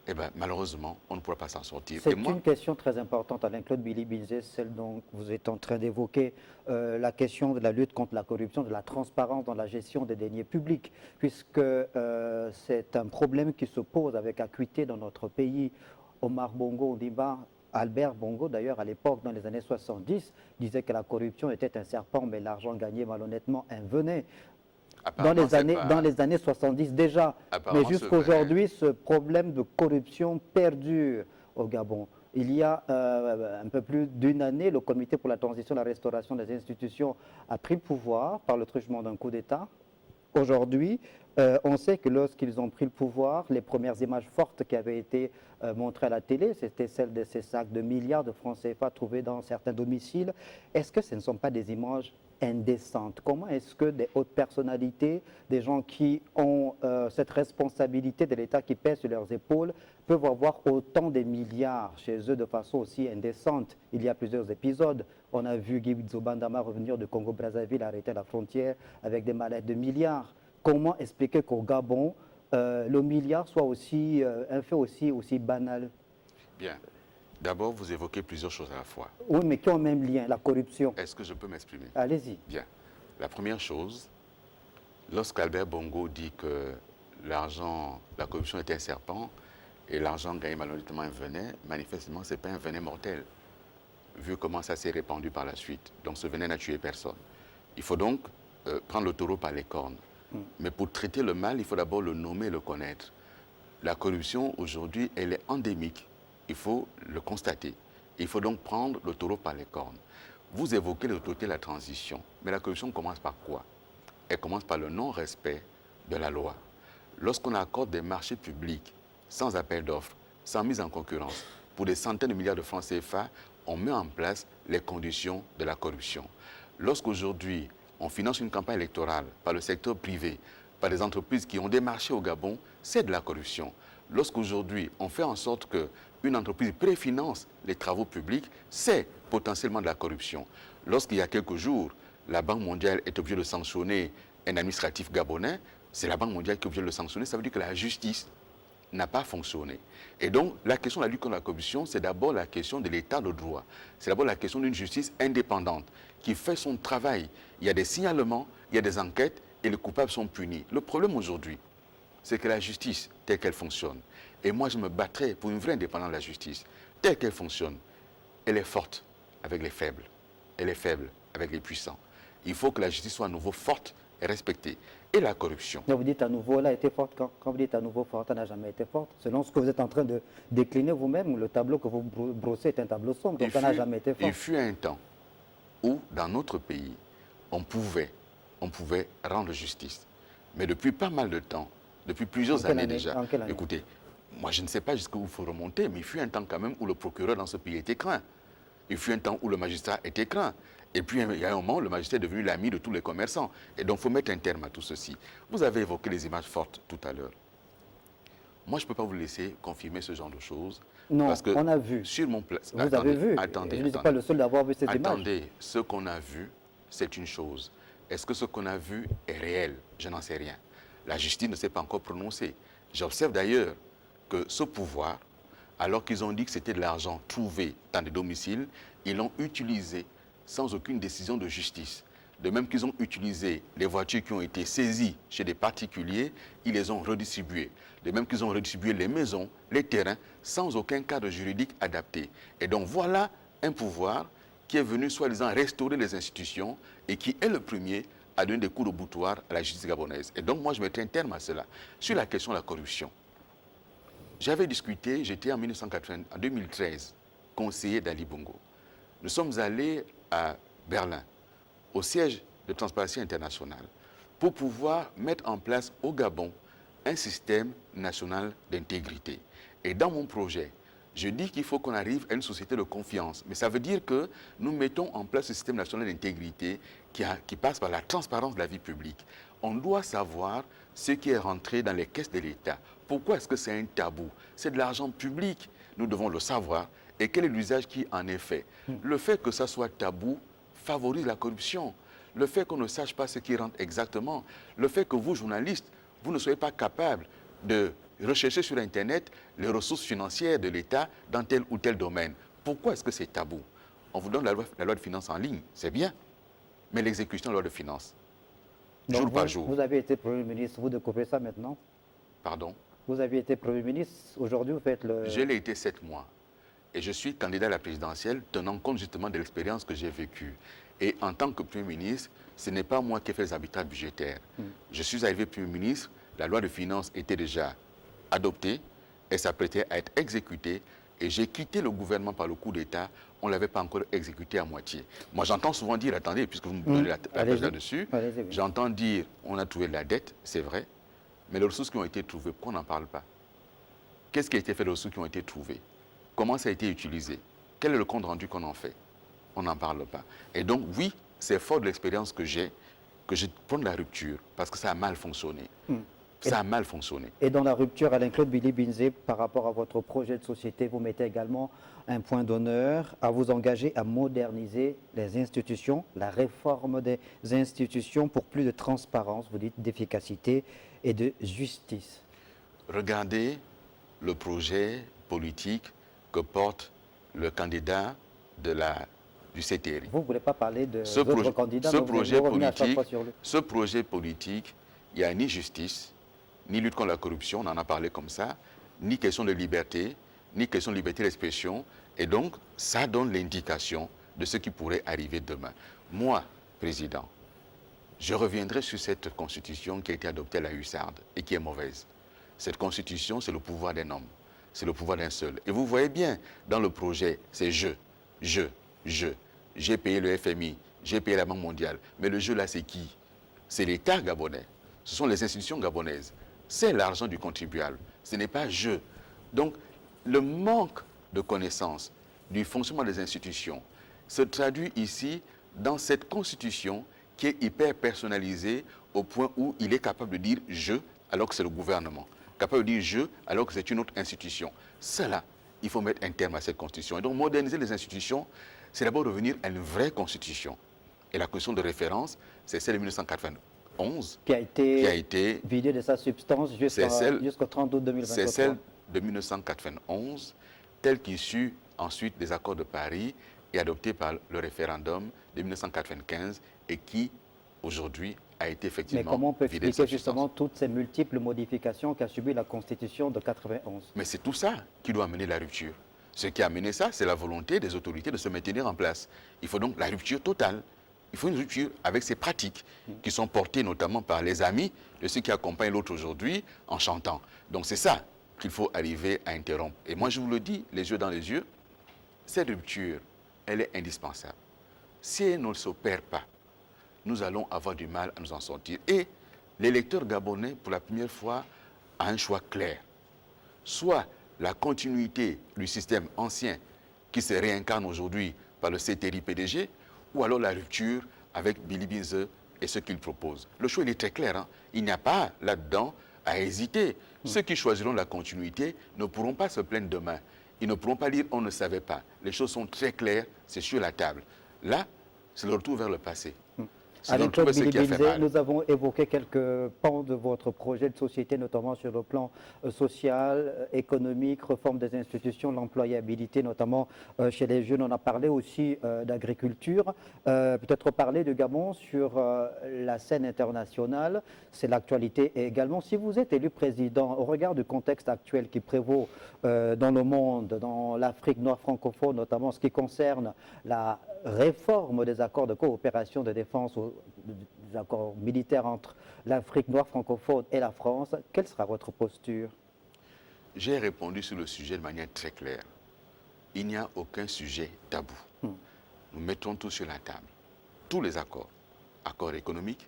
eh bien, malheureusement, on ne pourra pas s'en sortir. C'est une question très importante, Alain-Claude Bilibinzé, celle dont vous êtes en train d'évoquer, la question de la lutte contre la corruption, de la transparence dans la gestion des deniers publics, puisque c'est un problème qui se pose avec acuité dans notre pays. Omar Bongo Ondimba, Albert Bongo, d'ailleurs, à l'époque, dans les années 70, disait que la corruption était un serpent, mais l'argent gagné malhonnêtement un venin. Dans les années 70 déjà. Mais jusqu'à aujourd'hui, ce problème de corruption perdure au Gabon. Il y a un peu plus d'une année, le Comité pour la transition et la restauration des institutions a pris le pouvoir par le truchement d'un coup d'État. Aujourd'hui, on sait que lorsqu'ils ont pris le pouvoir, les premières images fortes qui avaient été montrées à la télé, c'était celles de ces sacs de milliards de francs CFA trouvés dans certains domiciles. Est-ce que ce ne sont pas des images indécente. Comment est-ce que des hautes personnalités, des gens qui ont cette responsabilité de l'État qui pèse sur leurs épaules, peuvent avoir autant de milliards chez eux de façon aussi indécente? Il y a plusieurs épisodes. On a vu Guy Zobandama revenir de Congo-Brazzaville, arrêter à la frontière avec des mallettes de milliards. Comment expliquer qu'au Gabon, le milliard soit aussi un fait aussi banal? Bien. D'abord, vous évoquez plusieurs choses à la fois. Oui, mais qui ont le même lien, la corruption. Est-ce que je peux m'exprimer? Allez-y. Bien. La première chose, lorsqu'Albert Bongo dit que l'argent, la corruption est un serpent et l'argent gagné malhonnêtement un venin, manifestement, ce n'est pas un venin mortel, vu comment ça s'est répandu par la suite. Donc ce venin n'a tué personne. Il faut donc prendre le taureau par les cornes. Mais pour traiter le mal, il faut d'abord le nommer et le connaître. La corruption, aujourd'hui, elle est endémique. Il faut le constater. Il faut donc prendre le taureau par les cornes. Vous évoquez l'autorité de la transition. Mais la corruption commence par quoi? Elle commence par le non-respect de la loi. Lorsqu'on accorde des marchés publics sans appel d'offres, sans mise en concurrence, pour des centaines de milliards de francs CFA, on met en place les conditions de la corruption. Lorsqu'aujourd'hui, on finance une campagne électorale par le secteur privé, par des entreprises qui ont des marchés au Gabon, c'est de la corruption. Lorsqu'aujourd'hui, on fait en sorte qu'une entreprise préfinance les travaux publics, c'est potentiellement de la corruption. Lorsqu'il y a quelques jours, la Banque mondiale est obligée de sanctionner un administratif gabonais, c'est la Banque mondiale qui est obligée de le sanctionner, ça veut dire que la justice n'a pas fonctionné. Et donc, la question de la lutte contre la corruption, c'est d'abord la question de l'état de droit. C'est d'abord la question d'une justice indépendante qui fait son travail. Il y a des signalements, il y a des enquêtes et les coupables sont punis. Le problème aujourd'hui, c'est que la justice, telle qu'elle fonctionne, et moi je me battrai pour une vraie indépendance de la justice, telle qu'elle fonctionne, elle est forte avec les faibles, elle est faible avec les puissants. Il faut que la justice soit à nouveau forte et respectée. Et la corruption. Donc vous dites à nouveau, elle a été forte. Quand vous dites à nouveau forte, elle n'a jamais été forte. Selon ce que vous êtes en train de décliner vous-même, le tableau que vous brossez est un tableau sombre, donc elle n'a jamais été forte. Il fut un temps où, dans notre pays, on pouvait rendre justice. Mais depuis pas mal de temps, depuis plusieurs années déjà, écoutez, moi je ne sais pas jusqu'où il faut remonter, mais il fut un temps quand même où le procureur dans ce pays était craint. Il fut un temps où le magistrat était craint. Et puis, il y a un moment, le magistrat est devenu l'ami de tous les commerçants. Et donc, il faut mettre un terme à tout ceci. Vous avez évoqué les images fortes tout à l'heure. Moi, je ne peux pas vous laisser confirmer ce genre de choses. Non, parce que on a vu. Sur mon place. Vous avez vu. Attendez. Je ne suis pas le seul d'avoir vu ces images. Attendez, ce qu'on a vu, c'est une chose. Est-ce que ce qu'on a vu est réel? Je n'en sais rien. La justice ne s'est pas encore prononcée. J'observe d'ailleurs que ce pouvoir, alors qu'ils ont dit que c'était de l'argent trouvé dans des domiciles, ils l'ont utilisé sans aucune décision de justice. De même qu'ils ont utilisé les voitures qui ont été saisies chez des particuliers, ils les ont redistribuées. De même qu'ils ont redistribué les maisons, les terrains, sans aucun cadre juridique adapté. Et donc voilà un pouvoir qui est venu soi-disant restaurer les institutions et qui est le premier à donner des coups de boutoir à la justice gabonaise. Et donc moi je mettrai un terme à cela. Sur la question de la corruption, j'avais discuté, j'étais en 2013, conseiller d'Ali Bongo. Nous sommes allés à Berlin, au siège de Transparency International, pour pouvoir mettre en place au Gabon un système national d'intégrité. Et dans mon projet, je dis qu'il faut qu'on arrive à une société de confiance. Mais ça veut dire que nous mettons en place ce système national d'intégrité qui passe par la transparence de la vie publique. On doit savoir ce qui est rentré dans les caisses de l'État. Pourquoi est-ce que c'est un tabou? C'est de l'argent public. Nous devons le savoir. Et quel est l'usage qui en est fait? Le fait que ça soit tabou favorise la corruption. Le fait qu'on ne sache pas ce qui rentre exactement. Le fait que vous, journalistes, vous ne soyez pas capables de rechercher sur Internet les ressources financières de l'État dans tel ou tel domaine. Pourquoi est-ce que c'est tabou? On vous donne la loi de finances en ligne, c'est bien. Mais l'exécution de la loi de finances, Donc jour par jour. Vous avez été Premier ministre, vous découvrez ça maintenant? Pardon? Vous avez été Premier ministre, aujourd'hui vous faites le... Je l'ai été 7 mois. Et je suis candidat à la présidentielle tenant compte justement de l'expérience que j'ai vécue. Et en tant que Premier ministre, ce n'est pas moi qui ai fait les arbitrages budgétaires. Je suis arrivé Premier ministre, la loi de finances était déjà adoptée, elle s'apprêtait à être exécutée, et j'ai quitté le gouvernement par le coup d'État, on ne l'avait pas encore exécuté à moitié. Moi j'entends souvent dire, attendez, puisque vous me donnez la page là-dessus, j'entends dire, on a trouvé de la dette, c'est vrai, mais les ressources qui ont été trouvées, pourquoi on n'en parle pas? Qu'est-ce qui a été fait des ressources qui ont été trouvées? Comment ça a été utilisé? Quel est le compte rendu qu'on en fait? On n'en parle pas. Et donc, oui, c'est fort de l'expérience que je prends la rupture, parce que ça a mal fonctionné. Ça a mal fonctionné. Et dans la rupture, Alain-Claude Billy Binzé, par rapport à votre projet de société, vous mettez également un point d'honneur à vous engager à moderniser les institutions, la réforme des institutions pour plus de transparence, vous dites, d'efficacité et de justice. Regardez le projet politique que porte le candidat du CTRI. Vous ne voulez pas parler de Ce, votre candidat, mais vous revenez à chaque fois sur lui. ce projet politique, il n'y a ni justice, ni lutte contre la corruption, on en a parlé comme ça, ni question de liberté, ni question de liberté d'expression. Et donc, ça donne l'indication de ce qui pourrait arriver demain. Moi, président, je reviendrai sur cette constitution qui a été adoptée à la hussarde et qui est mauvaise. Cette constitution, c'est le pouvoir d'un homme, c'est le pouvoir d'un seul. Et vous voyez bien, dans le projet, c'est je. J'ai payé le FMI, j'ai payé la Banque mondiale. Mais le jeu là, c'est qui? C'est l'État gabonais. Ce sont les institutions gabonaises. C'est l'argent du contribuable. Ce n'est pas je. Donc, le manque de connaissance du fonctionnement des institutions se traduit ici dans cette constitution qui est hyper personnalisée au point où il est capable de dire « je » alors que c'est le gouvernement. Capable de dire « je » alors que c'est une autre institution. Cela, il faut mettre un terme à cette constitution. Et donc, moderniser les institutions, c'est d'abord revenir à une vraie constitution. Et la constitution de référence, c'est celle de 1991. Qui a été vidée de sa substance jusqu'au 30 août 2023. C'est celle de 1991, telle qu'issue ensuite des accords de Paris et adoptée par le référendum de 1995 et qui, aujourd'hui, a été effectivement. Mais comment on peut vidée de expliquer sa justement substance. toutes ces multiples modifications qu'a subi la Constitution de 91? Mais c'est tout ça qui doit amener la rupture. Ce qui a amené ça, c'est la volonté des autorités de se maintenir en place. Il faut donc la rupture totale. Il faut une rupture avec ces pratiques qui sont portées notamment par les amis de ceux qui accompagnent l'autre aujourd'hui en chantant. Donc c'est ça qu'il faut arriver à interrompre. Et moi je vous le dis, les yeux dans les yeux, cette rupture, elle est indispensable. Si elle ne s'opère pas, nous allons avoir du mal à nous en sortir. Et l'électeur gabonais, pour la première fois, a un choix clair. Soit la continuité du système ancien qui se réincarne aujourd'hui par le CTRI-PDG, ou alors la rupture avec Billy Binzé et ce qu'il propose. Le choix, il est très clair. Il n'y a pas là-dedans à hésiter. Ceux qui choisiront la continuité ne pourront pas se plaindre demain. Ils ne pourront pas dire « on ne savait pas ». Les choses sont très claires, c'est sur la table. Là, c'est le retour vers le passé. C'est de retrouver ce qui a fait mal. Nous avons évoqué quelques pans de votre projet de société, notamment sur le plan social, économique, réforme des institutions, l'employabilité, notamment chez les jeunes. On a parlé aussi d'agriculture. Peut-être parler de Gabon sur la scène internationale. C'est l'actualité également. Si vous êtes élu président, au regard du contexte actuel qui prévaut dans le monde, dans l'Afrique noire francophone, notamment en ce qui concerne la réforme des accords de coopération de défense, des accords militaires entre l'Afrique noire francophone et la France, quelle sera votre posture? J'ai répondu sur le sujet de manière très claire. Il n'y a aucun sujet tabou. Nous mettons tout sur la table. Tous les accords, accords économiques,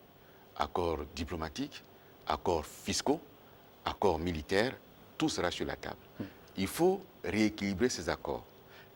accords diplomatiques, accords fiscaux, accords militaires, tout sera sur la table. Il faut rééquilibrer ces accords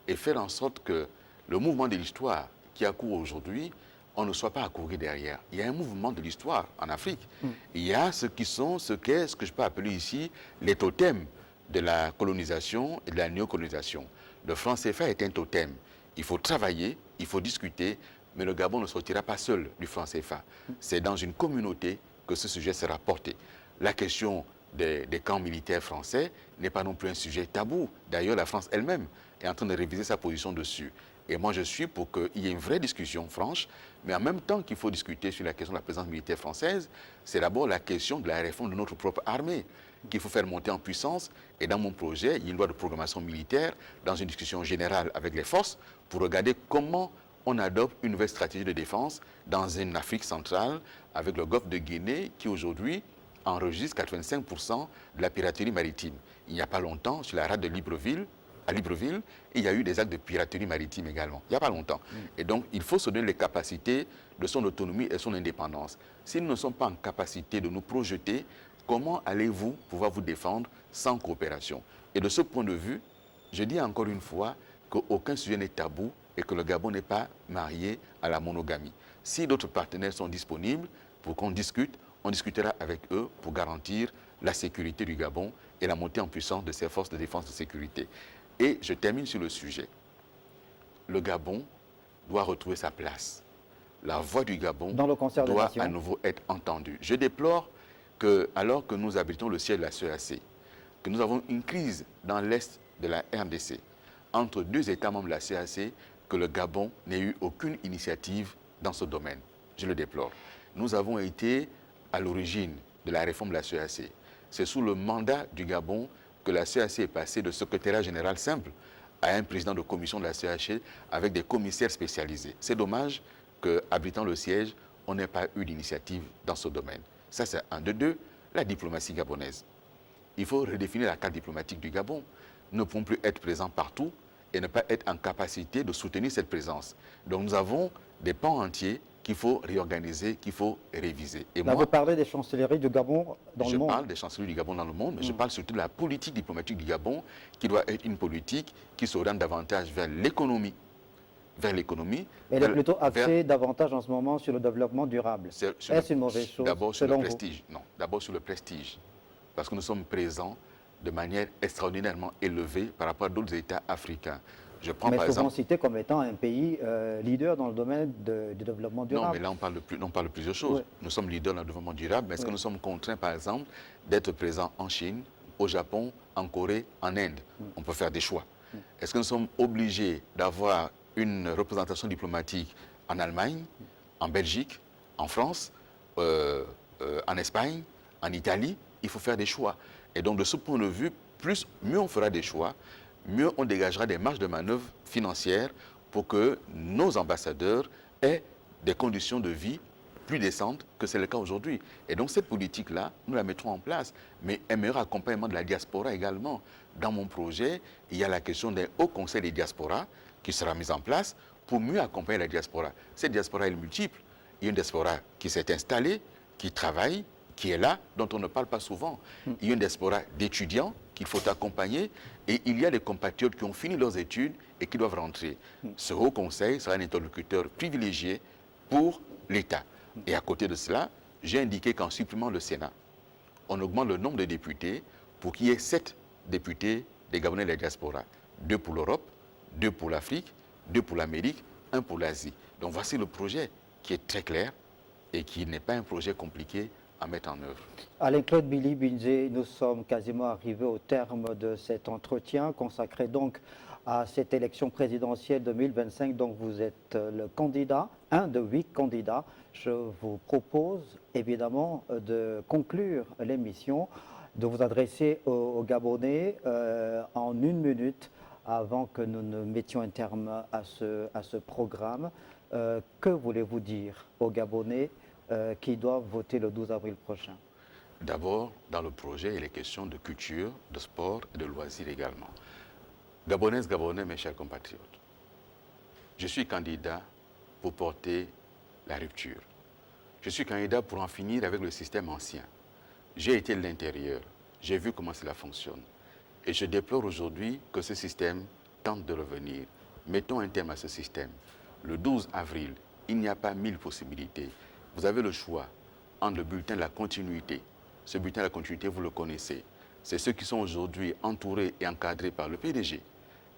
et faire en sorte que le mouvement de l'histoire qui a cours aujourd'hui, on ne soit pas à courir derrière. Il y a un mouvement de l'histoire en Afrique. Il y a ce que je peux appeler ici les totems de la colonisation et de la néocolonisation. Le franc CFA est un totem. Il faut travailler, il faut discuter, mais le Gabon ne sortira pas seul du franc CFA. C'est dans une communauté que ce sujet sera porté. La question des camps militaires français n'est pas non plus un sujet tabou. D'ailleurs, la France elle-même est en train de réviser sa position dessus. Et moi, je suis pour qu'il y ait une vraie discussion franche, mais en même temps qu'il faut discuter sur la question de la présence militaire française, c'est d'abord la question de la réforme de notre propre armée qu'il faut faire monter en puissance. Et dans mon projet, il y a une loi de programmation militaire dans une discussion générale avec les forces pour regarder comment on adopte une nouvelle stratégie de défense dans une Afrique centrale avec le golfe de Guinée qui aujourd'hui enregistre 85% de la piraterie maritime. Il n'y a pas longtemps, sur la rade de Libreville, à Libreville, il y a eu des actes de piraterie maritime également, il n'y a pas longtemps. Et donc, il faut se donner les capacités de son autonomie et son indépendance. Si nous ne sommes pas en capacité de nous projeter, comment allez-vous pouvoir vous défendre sans coopération? Et de ce point de vue, je dis encore une fois qu'aucun sujet n'est tabou et que le Gabon n'est pas marié à la monogamie. Si d'autres partenaires sont disponibles pour qu'on discute, on discutera avec eux pour garantir la sécurité du Gabon et la montée en puissance de ses forces de défense et de sécurité. Et je termine sur le sujet. Le Gabon doit retrouver sa place. La voix du Gabon dans le concert des doit nations. à nouveau être entendue. Je déplore que, alors que nous habitons le siège de la CEAC, que nous avons une crise dans l'est de la RDC, entre deux États membres de la CEAC, que le Gabon n'ait eu aucune initiative dans ce domaine. Je le déplore. Nous avons été à l'origine de la réforme de la CEAC. C'est sous le mandat du Gabon que la CEAC est passée de secrétariat général simple à un président de commission de la CEAC avec des commissaires spécialisés. C'est dommage qu'habitant le siège, on n'ait pas eu d'initiative dans ce domaine. Ça, c'est un. De deux, la diplomatie gabonaise. Il faut redéfinir la carte diplomatique du Gabon. Nous ne pouvons plus être présents partout et ne pas être en capacité de soutenir cette présence. Donc nous avons des pans entiers qu'il faut réorganiser, qu'il faut réviser. Et Là, moi, vous parlez des chancelleries du Gabon dans le monde. je parle des chancelleries du Gabon dans le monde, mais je parle surtout de la politique diplomatique du Gabon, qui doit être une politique qui s'oriente davantage vers l'économie. Elle est plutôt axée davantage en ce moment sur le développement durable. Est-ce une mauvaise chose d'abord sur le selon prestige. Non, d'abord sur le prestige. Parce que nous sommes présents de manière extraordinairement élevée par rapport à d'autres États africains. Je prends Mais par souvent exemple, cité comme étant un pays leader dans le domaine du développement durable. non, mais là on parle de plusieurs choses. Oui. Nous sommes leaders dans le développement durable, mais est-ce que Oui. nous sommes contraints par exemple d'être présents en Chine, au Japon, en Corée, en Inde? On peut faire des choix. Est-ce que nous sommes obligés d'avoir une représentation diplomatique en Allemagne, en Belgique, en France, en Espagne, en Italie? Il faut faire des choix. Et donc de ce point de vue, mieux on fera des choix, mieux on dégagera des marges de manœuvre financières pour que nos ambassadeurs aient des conditions de vie plus décentes que c'est le cas aujourd'hui. Et donc cette politique-là, nous la mettrons en place, mais un meilleur accompagnement de la diaspora également. Dans mon projet, il y a la question d'un haut conseil des diasporas qui sera mis en place pour mieux accompagner la diaspora. Cette diaspora est multiple. Il y a une diaspora qui s'est installée, qui travaille, qui est là, dont on ne parle pas souvent. Il y a une diaspora d'étudiants qu'il faut accompagner et il y a des compatriotes qui ont fini leurs études et qui doivent rentrer. Ce haut conseil sera un interlocuteur privilégié pour l'État. Et à côté de cela, j'ai indiqué qu'en supprimant le Sénat, on augmente le nombre de députés pour qu'il y ait 7 députés des Gabonais de la diaspora. 2 pour l'Europe, 2 pour l'Afrique, 2 pour l'Amérique, 1 pour l'Asie. Donc voici le projet qui est très clair et qui n'est pas un projet compliqué à mettre en œuvre. Alain-Claude Billy Binzé, nous sommes quasiment arrivés au terme de cet entretien consacré donc à cette élection présidentielle 2025. Donc vous êtes le candidat, un de 8 candidats. Je vous propose évidemment de conclure l'émission, de vous adresser aux Gabonais en 1 minute avant que nous ne mettions un terme à ce programme. Que voulez-vous dire aux Gabonais qui doivent voter le 12 avril prochain? D'abord, dans le projet, il est question de culture, de sport et de loisirs également. Gabonaises, Gabonais, mes chers compatriotes, je suis candidat pour porter la rupture. Je suis candidat pour en finir avec le système ancien. J'ai été de l'intérieur, j'ai vu comment cela fonctionne. Et je déplore aujourd'hui que ce système tente de revenir. Mettons un terme à ce système. Le 12 avril, il n'y a pas 1000 possibilités. Vous avez le choix entre le bulletin de la continuité. Ce bulletin de la continuité, vous le connaissez. C'est ceux qui sont aujourd'hui entourés et encadrés par le PDG.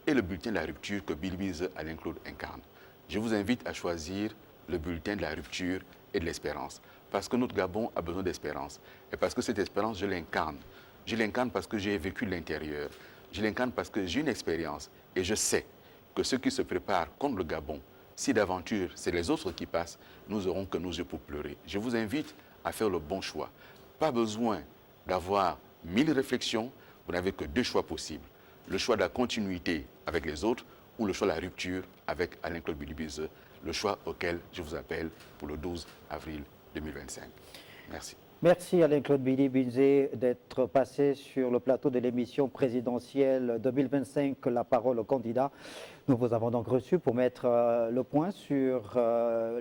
Et le bulletin de la rupture que Billy Binzé Alain-Claude incarne. Je vous invite à choisir le bulletin de la rupture et de l'espérance. Parce que notre Gabon a besoin d'espérance. Et parce que cette espérance, je l'incarne. Je l'incarne parce que j'ai vécu de l'intérieur. Je l'incarne parce que j'ai une expérience. Et je sais que ceux qui se préparent contre le Gabon, si d'aventure c'est les autres qui passent, nous aurons que nos yeux pour pleurer. Je vous invite à faire le bon choix. Pas besoin d'avoir 1000 réflexions, vous n'avez que 2 choix possibles. Le choix de la continuité avec les autres ou le choix de la rupture avec Alain-Claude Billy Binzé, le choix auquel je vous appelle pour le 12 avril 2025. Merci. Merci Alain-Claude Billy Binzé d'être passé sur le plateau de l'émission présidentielle 2025, La parole au candidat. Nous vous avons donc reçu pour mettre le point sur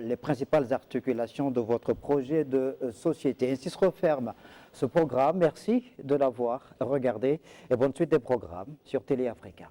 les principales articulations de votre projet de société. Ainsi se referme ce programme. Merci de l'avoir regardé et bonne suite des programmes sur Télé Africa.